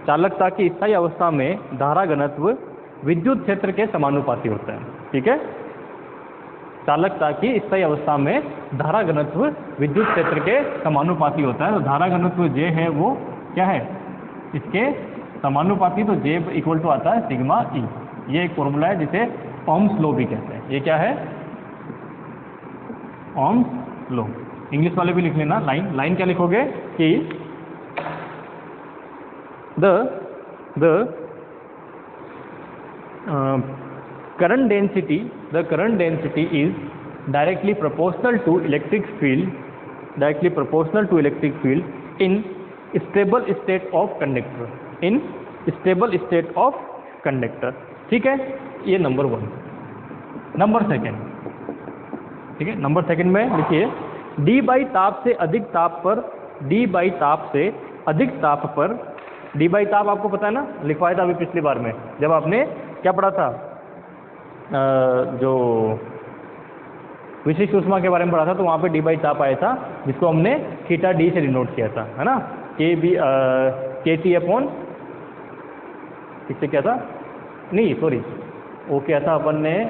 चालकता की स्थायी अवस्था में धारा घनत्व विद्युत क्षेत्र के समानुपाती होता है। ठीक है, चालकता की स्थायी अवस्था में धारा घनत्व विद्युत क्षेत्र के समानुपाती होता है। तो धारा घनत्व J है वो क्या है, इसके समानुपाती, तो J इक्वल टू आता है सिग्मा E। ये एक फॉर्मूला है जिसे ओम्स लॉ भी कहते हैं। ये क्या है, ओम्स लॉ। इंग्लिश वाले भी लिख लेना, लाइन क्या लिखोगे कि the current density is directly proportional to electric field in stable state of conductor। ठीक है, ये नंबर 1। नंबर सेकेंड, ठीक है, नंबर सेकेंड में लिखिए D बाई ताप से अधिक ताप पर, D बाई ताप से अधिक ताप पर, डी बाई ताप आपको पता है ना, लिखवाया था अभी पिछली बार में जब आपने क्या पढ़ा था, जो विशिष्ट ऊष्मा के बारे में पढ़ा था, तो वहाँ पे डी बाई ताप आया था जिसको हमने थीटा डी से डिनोट किया था, है ना, के टी अपॉन किससे क्या था, नहीं सॉरी वो क्या था अपन ने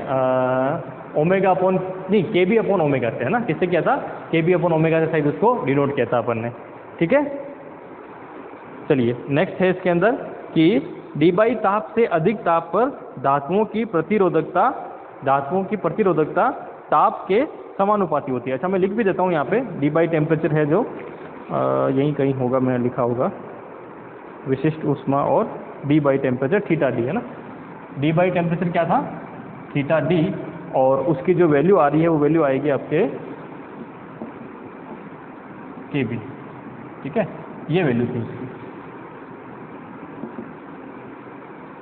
ओमेगा अपॉन, नहीं के बी अपॉन ओमेगा से, है ना, किससे क्या था, के बी अपॉन ओमेगा से शायद उसको डिनोट किया था अपन ने। ठीक है, चलिए नेक्स्ट है इसके अंदर कि डी बाई ताप से अधिक ताप पर धातुओं की प्रतिरोधकता ताप के समानुपाती होती है। अच्छा मैं लिख भी देता हूँ यहाँ पे, डी बाई टेम्परेचर है जो यहीं कहीं होगा, मैंने लिखा होगा विशिष्ट ऊष्मा, और D by temperature theta D, है ना, डी बाई टेम्परेचर क्या था, थीटा डी, और उसकी जो वैल्यू आ रही है वो वैल्यू आएगी आपके के बी। ठीक है, ये वैल्यू थी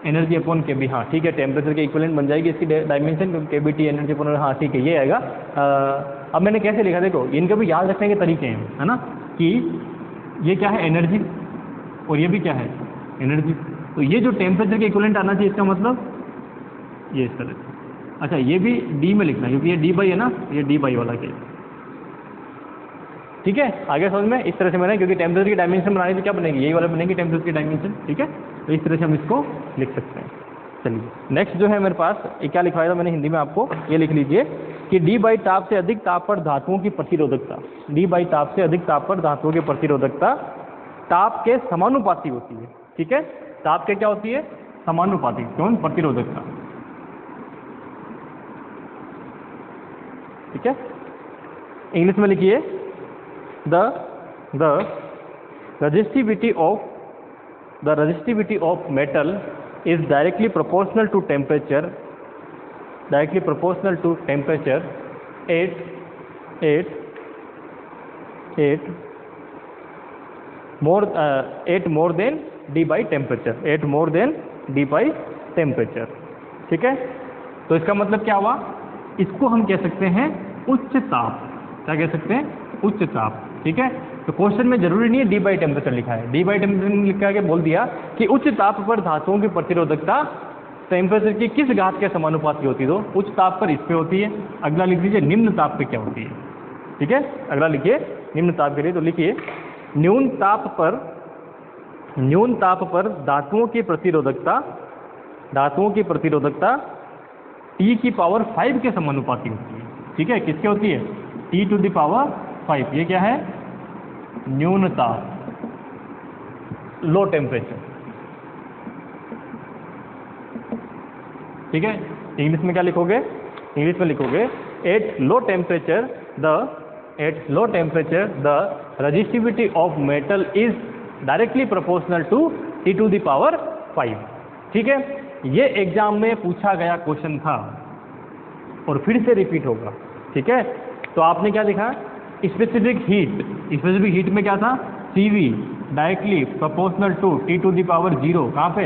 एनर्जी अपॉन के बी। हाँ ठीक है, टेम्परेचर के इक्विवेलेंट बन जाएगी इसकी डायमेंशन, क्योंकि के बी टी एनर्जी अपॉन, हाँ ठीक है, ये आएगा। अब मैंने कैसे लिखा, देखो इनका भी याद रखने के तरीके हैं, है ना, कि ये क्या है एनर्जी और ये भी क्या है एनर्जी, तो ये जो टेम्परेचर के इक्विवेलेंट आना चाहिए, इसका मतलब ये इस तरह से। अच्छा ये भी डी में लिखना है क्योंकि ये डी बाई है ना, ये डी बाई वाला के, ठीक है, आगे समझ में इस तरह से मैंने, क्योंकि टेम्परेचर की डायमेंशन बनानी तो क्या बनेगी, यही वाला बनेगी टेम्परेचर की डायमेंशन। ठीक है, तो इस तरह से हम इसको लिख सकते हैं। चलिए नेक्स्ट जो है मेरे पास ये क्या लिखवाया था मैंने हिंदी में आपको, ये लिख लीजिए कि डी बाई ताप से अधिक ताप पर धातुओं की प्रतिरोधकता, डी बाई ताप से अधिक ताप पर धातुओं की प्रतिरोधकता ताप के समानुपाती होती है। ठीक है, ताप के क्या होती है? समानुपाती। कौन? प्रतिरोधकता। ठीक है, इंग्लिश में लिखिए the resistivity of metal is directly proportional to temperature at more than d by temperature। ठीक है, तो इसका मतलब क्या हुआ? इसको हम कह सकते हैं उच्च ताप। क्या कह सकते हैं? उच्च ताप। ठीक है, तो क्वेश्चन में जरूरी नहीं है डी बाई टेम्परेचर लिखा है, डी बाई टेम्परेचर लिखा के बोल दिया कि उच्च ताप पर धातुओं की प्रतिरोधकता टेम्परेचर की किस घात के समानुपाती होती है? तो उच्च ताप पर इस पे होती है। अगला लिख लीजिए निम्न ताप पे क्या होती है। ठीक है, अगला लिखिए निम्न ताप के लिए, तो लिखिए न्यून ताप पर धातुओं की प्रतिरोधकता T की पावर 5 के समानुपाती होती है। ठीक है, किसके होती है? T to the power 5। ये क्या है? न्यून ताप, लो टेम्परेचर। ठीक है, इंग्लिश में क्या लिखोगे? इंग्लिश में लिखोगे at low temperature the resistivity of metal is directly proportional to T to the power 5। ठीक है, ये एग्जाम में पूछा गया क्वेश्चन था और फिर से रिपीट होगा। ठीक है, तो आपने क्या लिखा? स्पेसिफिक हीट में क्या था? CV directly proportional to T to the power 0। कहाँ पे?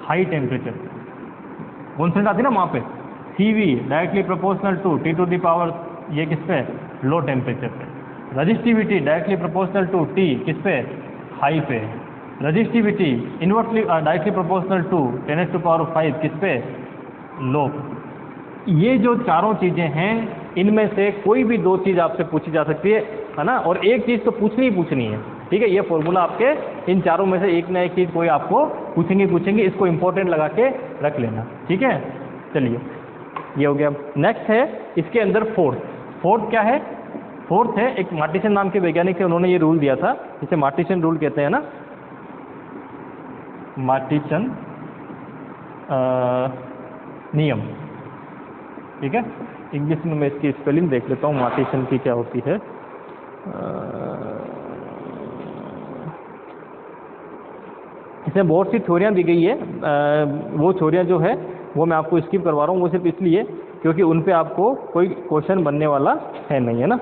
High temperature. कॉन्स्टेंट आती ना वहाँ पे। CV directly proportional to T to the power, ये किस पे? लो टेम्परेचर पे। Resistivity directly proportional to T किस पे? हाई पे। Resistivity inversely directly proportional to 10 to power 5 किस पे? लो। ये जो चारों चीज़ें हैं इनमें से कोई भी दो चीज़ आपसे पूछी जा सकती है ना, और एक चीज़ तो पूछनी है। ठीक है, ये फॉर्मूला आपके इन चारों में से एक ना एक चीज़ कोई आपको पूछेंगे, इसको इंपॉर्टेंट लगा के रख लेना। ठीक है, चलिए ये हो गया। नेक्स्ट है इसके अंदर फोर्थ क्या है? फोर्थ है एक मार्टिसन नाम के वैज्ञानिक थे, उन्होंने ये रूल दिया था, जिसे मार्टिसन रूल कहते हैं ना, मार्टिसन नियम। ठीक है, इंग्लिश में मैं इसकी स्पेलिंग देख लेता हूँ, मार्टिसन की क्या होती है। इसमें बहुत सी थ्योरियाँ दी गई है, वो थ्योरियाँ जो है वो मैं आपको स्किप करवा रहा हूँ, वो सिर्फ इसलिए क्योंकि उन पे आपको कोई क्वेश्चन बनने वाला है नहीं, है ना।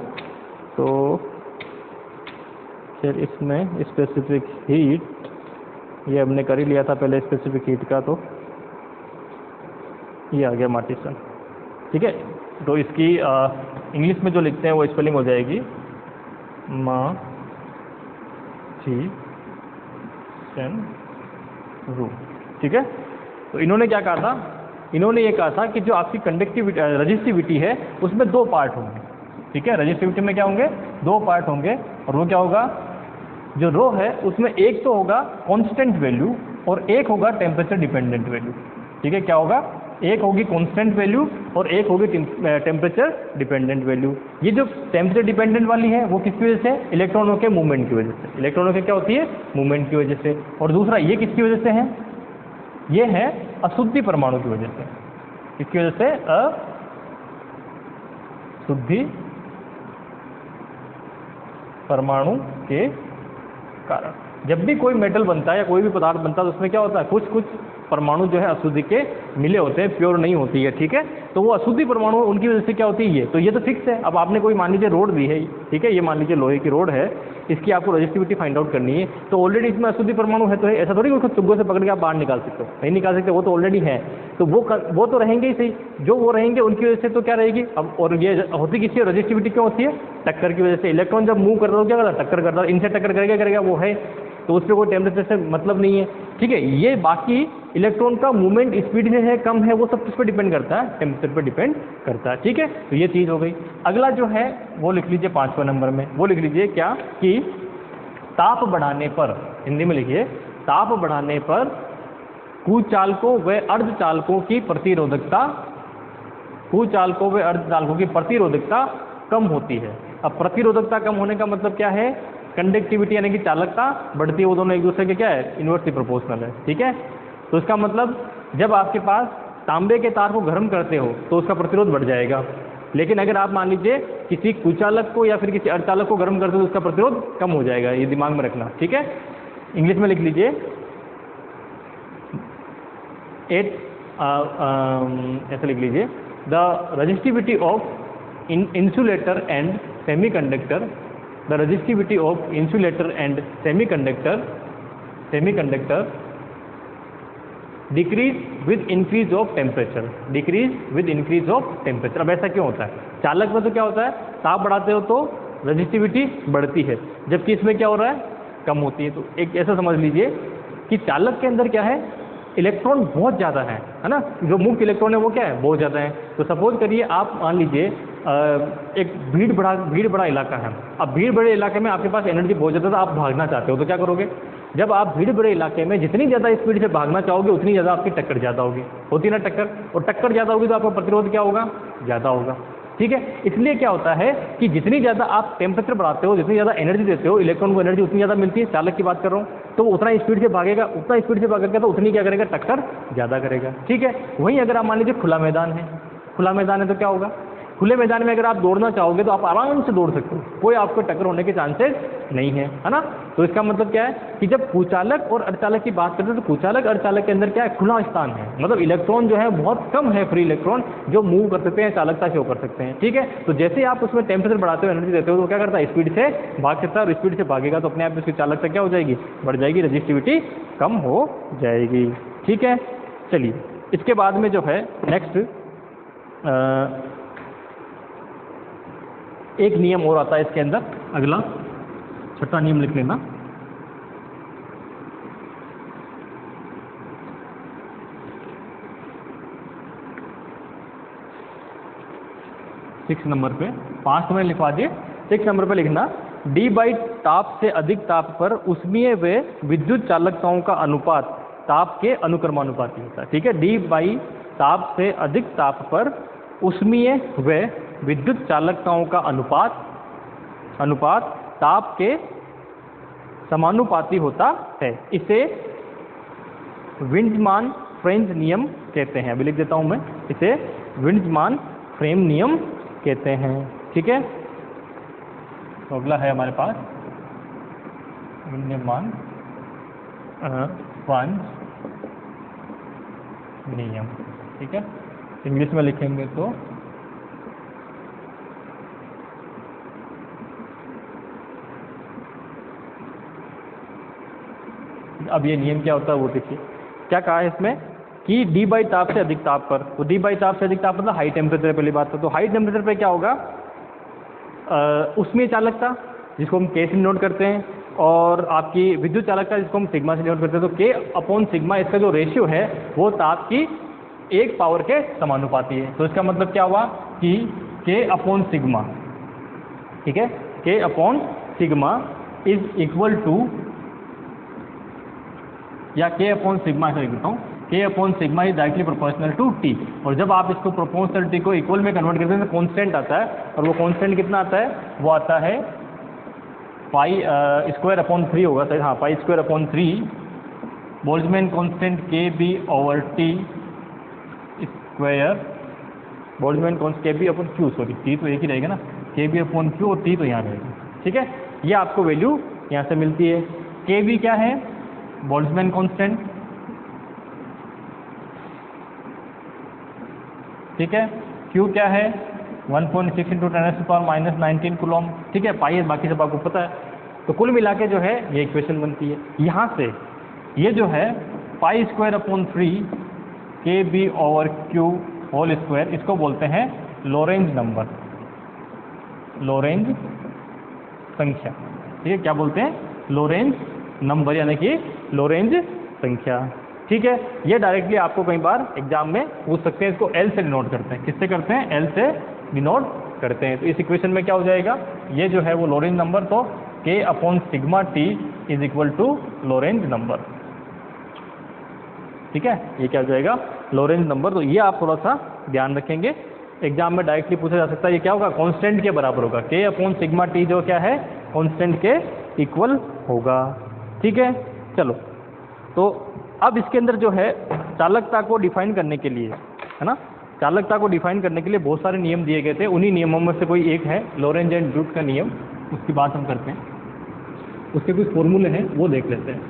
तो फिर इसमें स्पेसिफिक हीट, ये हमने कर ही लिया था पहले स्पेसिफिक हीट का, तो ये आ गया मार्टिसन। ठीक है, तो इसकी इंग्लिश में जो लिखते हैं वो स्पेलिंग हो जाएगी मार्टिसन रूल। ठीक है, तो इन्होंने क्या कहा था? इन्होंने ये कहा था कि जो आपकी कंडक्टिविटी रजिस्टिविटी है उसमें दो पार्ट होंगे। ठीक है, रजिस्टिविटी में क्या होंगे? दो पार्ट होंगे, और वो क्या होगा? जो रो है उसमें एक तो होगा कांस्टेंट वैल्यू और एक होगा टेम्परेचर डिपेंडेंट वैल्यू। ठीक है, क्या होगा? एक होगी कांस्टेंट वैल्यू और एक होगी टेम्परेचर डिपेंडेंट वैल्यू। ये जो टेम्परेचर डिपेंडेंट वाली है वो किसकी वजह से? इलेक्ट्रॉनों के मूवमेंट की वजह से। इलेक्ट्रॉनों के क्या होती है? मूवमेंट की वजह से। और दूसरा ये किसकी वजह से है? ये है अशुद्धि परमाणु की वजह से। किसकी वजह से? अशुद्धि परमाणु के कारण। जब भी कोई मेटल बनता है या कोई भी पदार्थ बनता है तो उसमें क्या होता है? कुछ परमाणु जो है अशुद्धि के मिले होते हैं, प्योर नहीं होती है। ठीक है, तो वो अशुद्धि परमाणु उनकी वजह से क्या होती है? तो ये तो फिक्स है। अब आपने कोई मान लीजिए रोड दी है, ठीक है, ये मान लीजिए लोहे की रोड है, इसकी आपको रजिस्टिविटी फाइंड आउट करनी है, तो ऑलरेडी इसमें अशुद्धि परमाणु है, तो ऐसा थोड़ी उसको चुग्गों से पकड़ के आप बाहर निकाल सकते हो, नहीं निकाल सकते, वो तो ऑलरेडी है। तो वो तो रहेंगे ही सही, जो वो रहेंगे उनकी वजह से तो क्या रहेगी। अब और ये होती किसकी रजिस्टिविटी क्यों होती है? टक्कर की वजह से। इलेक्ट्रॉन जब मूव कर रहा हो क्या करता है? टक्कर करता है। इनसे टक्कर करेगा वो है, तो उस पर कोई टेम्परेचर से मतलब नहीं है। ठीक है, ये बाकी इलेक्ट्रॉन का मूवमेंट स्पीड से है कम है, वो सब किस पर डिपेंड करता है? टेम्परेचर पर डिपेंड करता है। ठीक है, तो ये चीज़ हो गई। अगला जो है वो लिख लीजिए 5वें नंबर में, वो लिख लीजिए क्या कि ताप बढ़ाने पर, हिंदी में लिखिए, ताप बढ़ाने पर कुचालकों व अर्धचालकों की प्रतिरोधकता, कुचालकों व अर्धचालकों की प्रतिरोधकता कम होती है। अब प्रतिरोधकता कम होने का मतलब क्या है, कंडक्टिविटी यानी कि चालकता बढ़ती है, वो दोनों एक दूसरे के क्या है, इन्वर्सली प्रोपोर्शनल है। ठीक है, तो इसका मतलब जब आपके पास तांबे के तार को गर्म करते हो तो उसका प्रतिरोध बढ़ जाएगा, लेकिन अगर आप मान लीजिए किसी कुचालक को या फिर किसी अर्धचालक को गर्म करते हो तो उसका प्रतिरोध कम हो जाएगा, ये दिमाग में रखना। ठीक है, इंग्लिश में लिख लीजिए, ऐसे लिख लीजिए, the resistivity of insulator and semiconductor, the resistivity of insulator and semiconductor decrease with increase of temperature, decrease with increase of temperature. अब ऐसा क्यों होता है, चालक में तो क्या होता है, ताप बढ़ाते हो तो रेजिस्टिविटी बढ़ती है, जबकि इसमें क्या हो रहा है, कम होती है। तो एक ऐसा समझ लीजिए कि चालक के अंदर क्या है, इलेक्ट्रॉन बहुत ज़्यादा है ना, जो मुक्त इलेक्ट्रॉन है वो क्या है, बहुत ज़्यादा है। तो सपोज करिए आप मान लीजिए एक भीड़ बड़ा इलाका है, अब भीड़ बड़े इलाके में आपके पास एनर्जी बहुत ज़्यादा, तो आप भागना चाहते हो तो क्या करोगे, जब आप भीड़ बड़े इलाके में जितनी ज़्यादा स्पीड से भागना चाहोगे उतनी ज़्यादा आपकी टक्कर ज़्यादा होगी, होती ना टक्कर, और टक्कर ज़्यादा होगी तो आपका प्रतिरोध क्या होगा, ज़्यादा होगा। ठीक है, इसलिए क्या होता है कि जितनी ज़्यादा आप टेम्परेचर बढ़ाते हो, जितनी ज़्यादा एनर्जी देते हो, इलेक्ट्रॉन को एनर्जी उतनी ज़्यादा मिलती है, चालक की बात कर रहा हूँ, तो वो उतना स्पीड से भागेगा, उतना स्पीड से भागेगा तो उतनी क्या करेगा, टक्कर ज़्यादा करेगा। ठीक है, वहीं अगर आप मान लीजिए खुला मैदान है तो क्या होगा, खुले मैदान में अगर आप दौड़ना चाहोगे तो आप आराम से दौड़ सकते हो, कोई आपको टक्कर होने के चांसेस नहीं है, है ना। तो इसका मतलब क्या है कि जब कुचालक और अर्धचालक की बात करते हैं तो कुचालक अर्धचालक के अंदर क्या है, खुला स्थान है, मतलब इलेक्ट्रॉन जो है बहुत कम है, फ्री इलेक्ट्रॉन जो मूव कर सकते हैं, चालकता शो कर सकते हैं। ठीक है, तो जैसे आप उसमें टेम्परेचर बढ़ाते हो, एनर्जी देते हो, तो क्या करता है, स्पीड से भाग सकता है, और स्पीड से भागेगा तो अपने आप उसकी चालकता क्या हो जाएगी, बढ़ जाएगी, रजिस्टिविटी कम हो जाएगी। ठीक है, चलिए इसके बाद में जो है नेक्स्ट एक नियम और आता है इसके अंदर, अगला छठा नियम लिख लेना। सिक्स नंबर पे, 5 में लिखवा दिए, 6 नंबर पे लिखना, डी बाई ताप से अधिक ताप पर उष्मीय व विद्युत चालकताओं का अनुपात ताप के अनुक्रमानुपाती होता है। ठीक है, डी बाई ताप से अधिक ताप पर उष्मीय व विद्युत चालकताओं का अनुपात ताप के समानुपाती होता है, इसे विंडमान फ्रेंज नियम कहते हैं। अभी लिख देता हूं मैं, इसे विंडमान फ्रेम नियम कहते हैं। ठीक है, तो अगला है हमारे पास विंडमान फ्रेंज नियम। ठीक है, इंग्लिश में लिखेंगे तो अब ये नियम क्या होता है वो देखिए, क्या कहा है इसमें कि डी बाई ताप से अधिक ताप पर, तो डी बाई ताप से अधिक ताप मतलब हाई टेम्परेचर, पहली बात तो हाई टेम्परेचर पे क्या होगा, उसमें चालकता जिसको हम के से नोट करते हैं, और आपकी विद्युत चालकता जिसको हम सिग्मा से नोट करते हैं, तो के अपॉन सिग्मा इसका जो रेशियो है वो ताप की 1 पावर के समानुपाती है। तो इसका मतलब क्या हुआ कि के अपॉन सिग्मा, ठीक है, K upon sigma is equal to, या के अपॉन सिग्मा ऐसा लिख देता हूँ, K upon sigma is directly proportional to T. और जब आप इसको प्रोपोर्शनल टी को इक्वल में कन्वर्ट करते हैं तो कांस्टेंट आता है, और वो कांस्टेंट कितना आता है, वो आता है पाई स्क्वायर अपॉन 3 होगा सर, हाँ, pi square upon 3 Boltzmann constant k B over T square, Boltzmann constant k B upon q, sorry T तो एक ही रहेगा ना, के बी अपॉन क्यू और टी तो यहाँ रहेगा। ठीक है, ये आपको वैल्यू यहाँ से मिलती है। के बी क्या है, बोल्ट्जमैन कांस्टेंट, ठीक है, Q क्या है 1.6 × 10⁻⁻19 कूलम। ठीक है, पाई बाकी सब आपको पता है। तो कुल मिला के जो है ये इक्वेशन बनती है। यहाँ से ये जो है पाई square upon 3 K B over Q whole square, इसको बोलते हैं लोरेंज नंबर, लोरेंज संख्या। ठीक है, क्या बोलते हैं, लोरेंज नंबर, यानी कि लोरेंज संख्या। ठीक है, ये डायरेक्टली आपको कई बार एग्जाम में पूछ सकते हैं। इसको एल से डिनोट करते हैं, किससे करते हैं, एल से डिनोट करते हैं। तो इस इक्वेशन में क्या हो जाएगा, ये जो है वो लोरेंज नंबर, तो K upon sigma T is equal to Lorenz number. ठीक है, ये क्या हो जाएगा, लॉरेंज नंबर। तो ये आप थोड़ा सा ध्यान रखेंगे, एग्जाम में डायरेक्टली पूछा जा सकता है। ये क्या होगा, कांस्टेंट के बराबर होगा, k अपॉन सिग्मा टी जो क्या है कांस्टेंट के इक्वल होगा। ठीक है, चलो तो अब इसके अंदर जो है चालकता को डिफाइन करने के लिए, है ना, चालकता को डिफाइन करने के लिए बहुत सारे नियम दिए गए थे। उन्हीं नियमों में से कोई एक है लॉरेंज एंड ड्रूट का नियम, उसकी बात हम करते हैं। उसके कुछ फॉर्मूले हैं वो देख लेते हैं।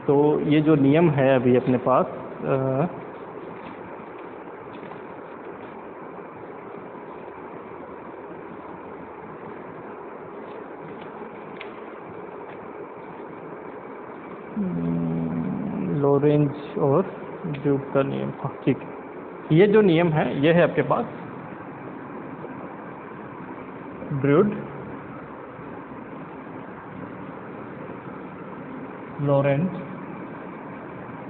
तो ये जो नियम है अभी अपने पास लॉरेंज और ड्रूट का नियम, हाँ ठीक है। ये जो नियम है ये है आपके पास ड्रूट लॉरेंज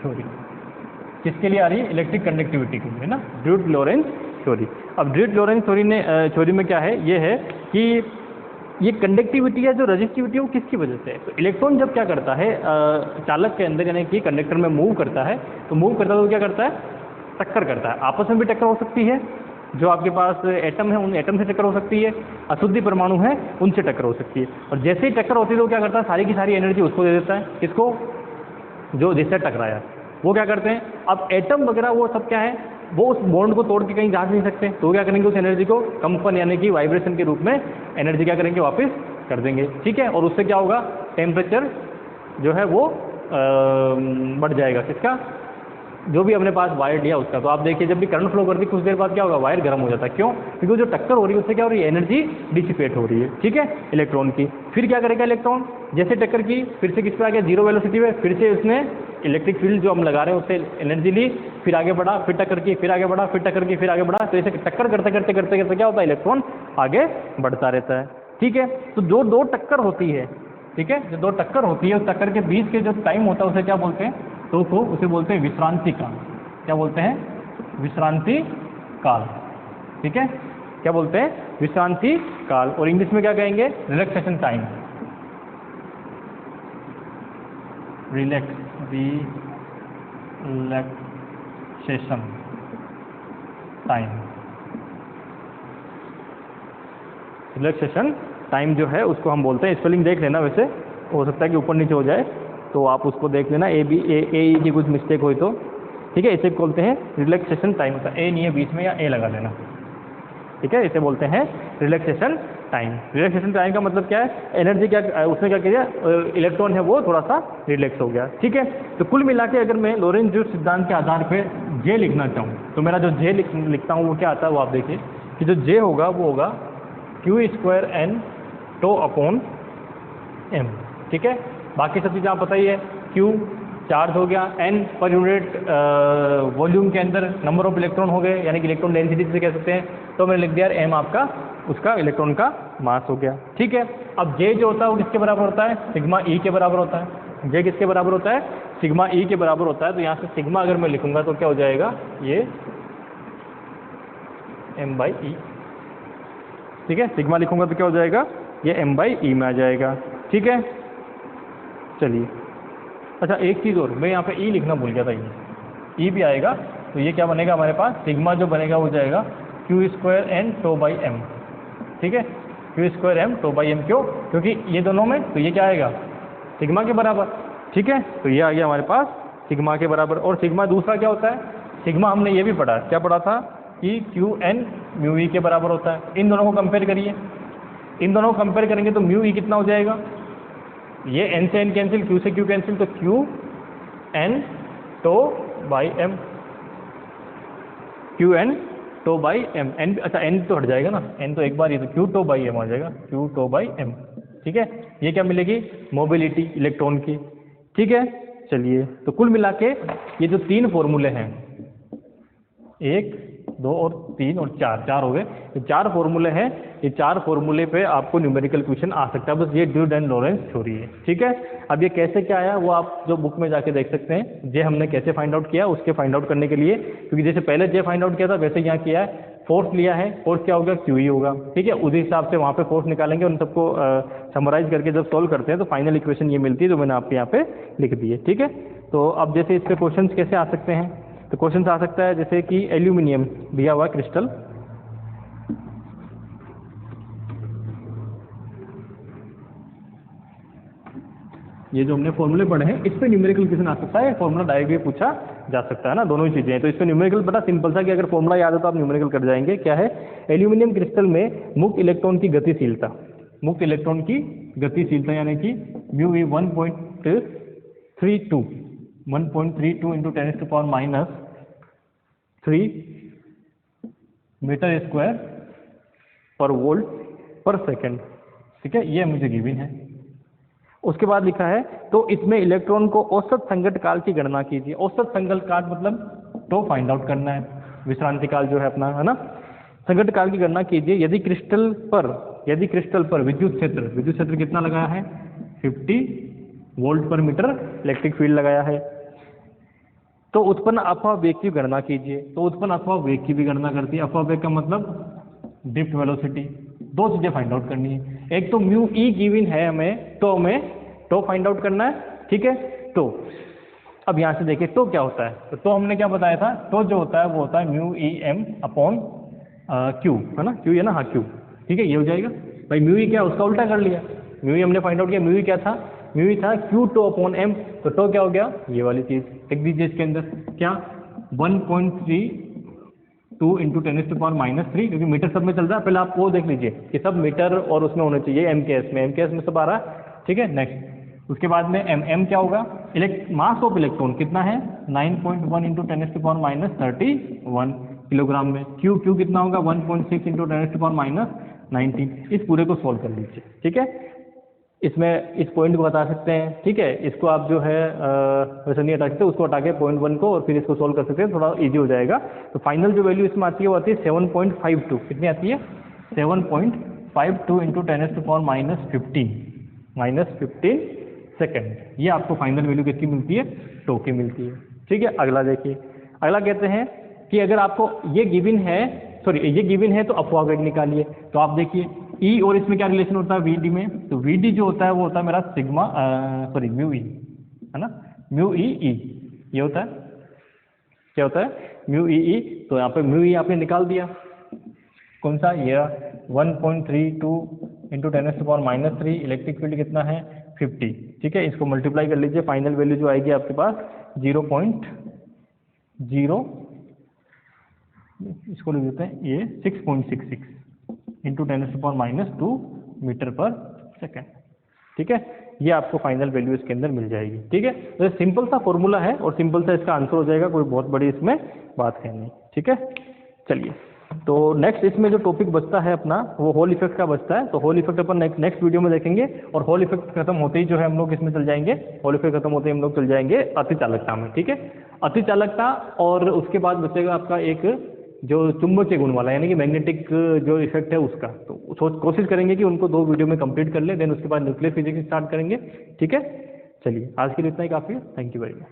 थ्योरी। किसके लिए आ रही है, इलेक्ट्रिक कंडक्टिविटी के लिए, है ना, ड्रूट लॉरेंज थ्योरी। अब ड्रूट लॉरेंज थ्योरी में क्या है, ये है कि ये कंडक्टिविटी है जो रजिस्टिविटी है वो किसकी वजह से है। तो इलेक्ट्रॉन जब क्या करता है चालक के अंदर यानी कि कंडक्टर में मूव करता है, तो मूव करता है तो क्या करता है, टक्कर करता है। आपस में भी टक्कर हो सकती है, जो आपके पास एटम है उन एटम से टक्कर हो सकती है, अशुद्धि परमाणु है उनसे टक्कर हो सकती है। और जैसे ही टक्कर होती है तो क्या करता है, सारी की सारी एनर्जी उसको दे देता है, किसको, जो जिससे टकराया। वो क्या करते हैं, अब एटम वगैरह वो सब क्या है, वो उस बॉन्ड को तोड़ के कहीं जा नहीं सकते, तो क्या करेंगे, उस एनर्जी को कंपन यानी कि वाइब्रेशन के रूप में एनर्जी क्या करेंगे, वापस कर देंगे। ठीक है, और उससे क्या होगा, टेम्परेचर जो है वो बढ़ जाएगा, किसका, जो भी अपने पास वायर लिया उसका। तो आप देखिए जब भी करंट फ्लो करती है कुछ देर बाद क्या होगा, वायर गर्म हो जाता है। क्यों, क्योंकि जो टक्कर हो रही है उससे क्या हो रही है, एनर्जी डिसिपेट हो रही है। ठीक है, इलेक्ट्रॉन की। फिर क्या करेगा इलेक्ट्रॉन, जैसे टक्कर की फिर से किस पे आ गया, जीरो वेलोसिटी में, फिर से उसने इलेक्ट्रिक फील्ड जो हम लगा रहे हैं उससे एनर्जी ली, फिर आगे बढ़ा, फिर टक्कर की, फिर आगे बढ़ा, फिर टक्कर की, फिर आगे बढ़ा। तो ऐसे टक्कर करते करते करते करते क्या होता है, इलेक्ट्रॉन आगे बढ़ता रहता है। ठीक है, तो जो दो टक्कर होती है, ठीक है, जो दो टक्कर होती है उस टक्कर के बीच के जो टाइम होता है उसे क्या बोलते हैं, तो उसे बोलते हैं विश्रांति काल। क्या बोलते हैं, विश्रांति काल। ठीक है, क्या बोलते हैं, विश्रांति काल। और इंग्लिश में क्या कहेंगे, relaxation time, relaxation time. Relaxation time जो है उसको हम बोलते हैं, स्पेलिंग देख लेना, वैसे हो सकता है कि ऊपर नीचे हो जाए तो आप उसको देख लेना, ए की कुछ मिस्टेक हुई तो। ठीक है, इसे बोलते हैं रिलैक्सेशन टाइम, होता है ए नहीं है बीच में, या ए लगा लेना। ठीक है, इसे बोलते हैं रिलैक्सेशन टाइम। रिलैक्सेशन टाइम का मतलब क्या है, एनर्जी क्या उसने क्या किया, इलेक्ट्रॉन है वो थोड़ा सा रिलैक्स हो गया। ठीक है, तो कुल मिला के अगर मैं लॉरेंज ड्रूट सिद्धांत के आधार पर जे लिखना चाहूँ तो मेरा जो जे लिखता हूँ वो क्या आता है, वो आप देखिए कि जो जे होगा वो होगा Q² टो अपॉन m। ठीक है, बाकी सब चीज़ें आप पता ही है, Q चार्ज हो गया, n पर यूनिट वॉल्यूम के अंदर नंबर ऑफ इलेक्ट्रॉन हो गए, यानी कि इलेक्ट्रॉन डेंसिटी से कह सकते हैं। तो मैंने लिख दिया m आपका उसका इलेक्ट्रॉन का मास हो गया। ठीक है, अब J जो होता है वो किसके बराबर होता है, सिग्मा E के बराबर होता है। J किसके बराबर होता है, सिग्मा E के बराबर होता है। तो यहाँ से सिग्मा अगर मैं लिखूंगा तो क्या हो जाएगा, ये m/e। ठीक है, सिग्मा लिखूंगा तो क्या हो जाएगा, ये m/e में आ जाएगा। ठीक है, चलिए, अच्छा एक चीज़ और, मैं यहाँ पे e लिखना भूल गया था, ये e भी आएगा। तो ये क्या बनेगा हमारे पास, सिग्मा जो बनेगा वो जाएगा Q² टो बाई m। ठीक है, Q² टो बाई m, क्यों, क्योंकि ये दोनों में, तो ये क्या आएगा, सिग्मा के बराबर। ठीक है, तो ये आ गया हमारे पास सिग्मा के बराबर। और सिग्मा दूसरा क्या होता है, सिग्मा हमने ये भी पढ़ा, क्या पढ़ा था कि Qn μe के बराबर होता है। इन दोनों को कंपेयर करिए, इन दोनों को कंपेयर करेंगे तो μe कितना हो जाएगा, ये n से n कैंसिल, q से q कैंसिल, तो Qn tau by m, Qn tau by m। n अच्छा n तो हट जाएगा ना, n तो एक बार ही, तो Q टो बाई m आ जाएगा, Q टो बाई m। ठीक है, ये क्या मिलेगी, मोबिलिटी इलेक्ट्रॉन की। ठीक है, चलिए, तो कुल मिला के ये जो तीन फॉर्मूले हैं, 1 2 और 3 और 4 हो गए, ये 4 फॉर्मूले हैं। ये 4 फॉर्मूले पे आपको न्यूमेरिकल क्वेश्चन आ सकता है, बस ये ड्रूट एंड लॉरेंज थ्योरी है। ठीक है, अब ये कैसे क्या आया वो आप जो बुक में जाके देख सकते हैं, जे हमने कैसे फाइंड आउट किया उसके फाइंड आउट करने के लिए, क्योंकि जैसे पहले जे फाइंड आउट किया था वैसे यहाँ किया है, फोर्स लिया है, फोर्स क्या होगा, क्यू ही होगा, ठीक है। उसी हिसाब से वहाँ पे फोर्स निकालेंगे, उन सबको समराइज करके जब सॉल्व करते हैं तो फाइनल इक्वेशन ये मिलती है जो मैंने आपके यहाँ पे लिख दी है, ठीक है। तो अब जैसे इस पे क्वेश्चन कैसे आ सकते हैं, तो क्वेश्चन आ सकता है जैसे कि एल्यूमिनियम दिया हुआ क्रिस्टल, ये जो हमने फॉर्मूले पढ़े हैं इस पे न्यूमेरिकल क्वेश्चन आ सकता है, फॉर्मूला डायरेक्ट भी पूछा जा सकता है ना, दोनों ही चीजें हैं। तो इस पे न्यूमेरिकल बड़ा सिंपल था कि अगर फॉर्मूला याद है तो आप न्यूमेरिकल कर जाएंगे। क्या है, एल्यूमिनियम क्रिस्टल में मुक्त इलेक्ट्रॉन की गतिशीलता, मुक्त इलेक्ट्रॉन की गतिशीलता यानी कि mu E 1.32 into 10⁻³ metre square पर वोल्ट पर सेकेंड, ठीक है, ये मुझे गिवन है। उसके बाद लिखा है तो इसमें इलेक्ट्रॉन को औसत संगत काल की गणना कीजिए। औसत संगत काल मतलब तो फाइंड आउट करना है, विश्रांति काल जो है अपना, है ना। संगत काल की गणना कीजिए यदि क्रिस्टल पर विद्युत क्षेत्र कितना लगाया है, 50 वोल्ट पर मीटर इलेक्ट्रिक फील्ड लगाया है। तो उत्पन्न अपवाह वेग की गणना कीजिए। तो उत्पन्न अपवाह वेग की भी गणना करती है। अपवाह वेग का मतलब ड्रिफ्ट वेलोसिटी। दो चीजें फाइंड आउट करनी है, एक तो म्यू ई गिवन है हमें, तो हमें तो फाइंड आउट करना है, ठीक है। तो अब यहाँ से देखिए तो क्या होता है, तो हमने क्या बताया था, तो जो होता है वो होता है mu E M upon Q, है ना, क्यू है ना, हाँ क्यू, ठीक है, ये हो जाएगा। भाई म्यू ई क्या, उसका उल्टा कर लिया, म्यू ई हमने फाइंड आउट किया, म्यू ई क्या था, म्यू ई था क्यू टो अपॉन एम, तो टो क्या हो गया, ये वाली चीज लिख दीजिए इसके अंदर, क्या 1.32 इंटू 10⁻³ क्योंकि मीटर सब में चल रहा है। पहले आप वो देख लीजिए कि सब मीटर और उसमें होने चाहिए, एम के एस में सब आ रहा है, ठीक है। नेक्स्ट उसके बाद में एम क्या होगा, मास ऑफ इलेक्ट्रॉन कितना है, 9.1 इंटू 10⁻³ किलोग्राम में। क्यू कितना होगा, 1.6 इंटू 10⁻19। इस पूरे को सॉल्व कर लीजिए, ठीक है। इसमें इस पॉइंट को बता सकते हैं, ठीक है। इसको आप जो है वैसे नहीं हटा सकते, उसको हटा के 0.1 को और फिर इसको सोल्व कर सकते हैं, थोड़ा इजी हो जाएगा। तो फाइनल जो वैल्यू इसमें आती है वो आती है 7.52। कितनी आती है, 7.52 इंटू 10⁻15 सेकेंड। ये आपको फाइनल वैल्यू किसकी मिलती है, टो की मिलती है, ठीक है। अगला देखिए, अगला कहते हैं कि अगर आपको ये गिवन है तो अपवाह वेग निकालिए। तो आप देखिए ई और इसमें क्या रिलेशन होता है, वी डी में, तो वी डी जो होता है वो होता है मेरा सिग्मा म्यू ई, है ना, म्यू ई ये होता है, क्या होता है, म्यू ई। तो यहाँ पे म्यू ई आपने निकाल दिया, कौन सा, ये 1.32 इंटू 10⁻³ इलेक्ट्रिक फील्ड कितना है, 50, ठीक है। इसको मल्टीप्लाई कर लीजिए, फाइनल वैल्यू जो आएगी आपके पास 0.0, इसको लिख देते हैं ये 6.66 इंटू 10⁻² मीटर पर सेकेंड, ठीक है। ये आपको फाइनल वैल्यू इसके अंदर मिल जाएगी, ठीक है। तो सिंपल सा फॉर्मूला है और सिंपल सा इसका आंसर हो जाएगा, कोई बहुत बड़ी इसमें बात है नहीं, ठीक है। चलिए, तो नेक्स्ट इसमें जो टॉपिक बचता है अपना वो होल इफेक्ट का बचता है। तो होल इफेक्ट अपन नेक्स्ट वीडियो में देखेंगे, और होल इफेक्ट खत्म होते ही जो है हम लोग इसमें चल जाएंगे, होल इफेक्ट खत्म होते ही हम लोग चल जाएंगे अतिचालकता में, ठीक है। अतिचालकता, और उसके बाद बचेगा आपका एक जो चुंबकीय गुण वाला, यानी कि मैग्नेटिक जो इफेक्ट है उसका। तो कोशिश करेंगे कि उनको 2 वीडियो में कंप्लीट कर ले, देन उसके बाद न्यूक्लियर फिजिक्स स्टार्ट करेंगे, ठीक है। चलिए, आज के लिए इतना ही काफ़ी है, थैंक यू वेरी मच।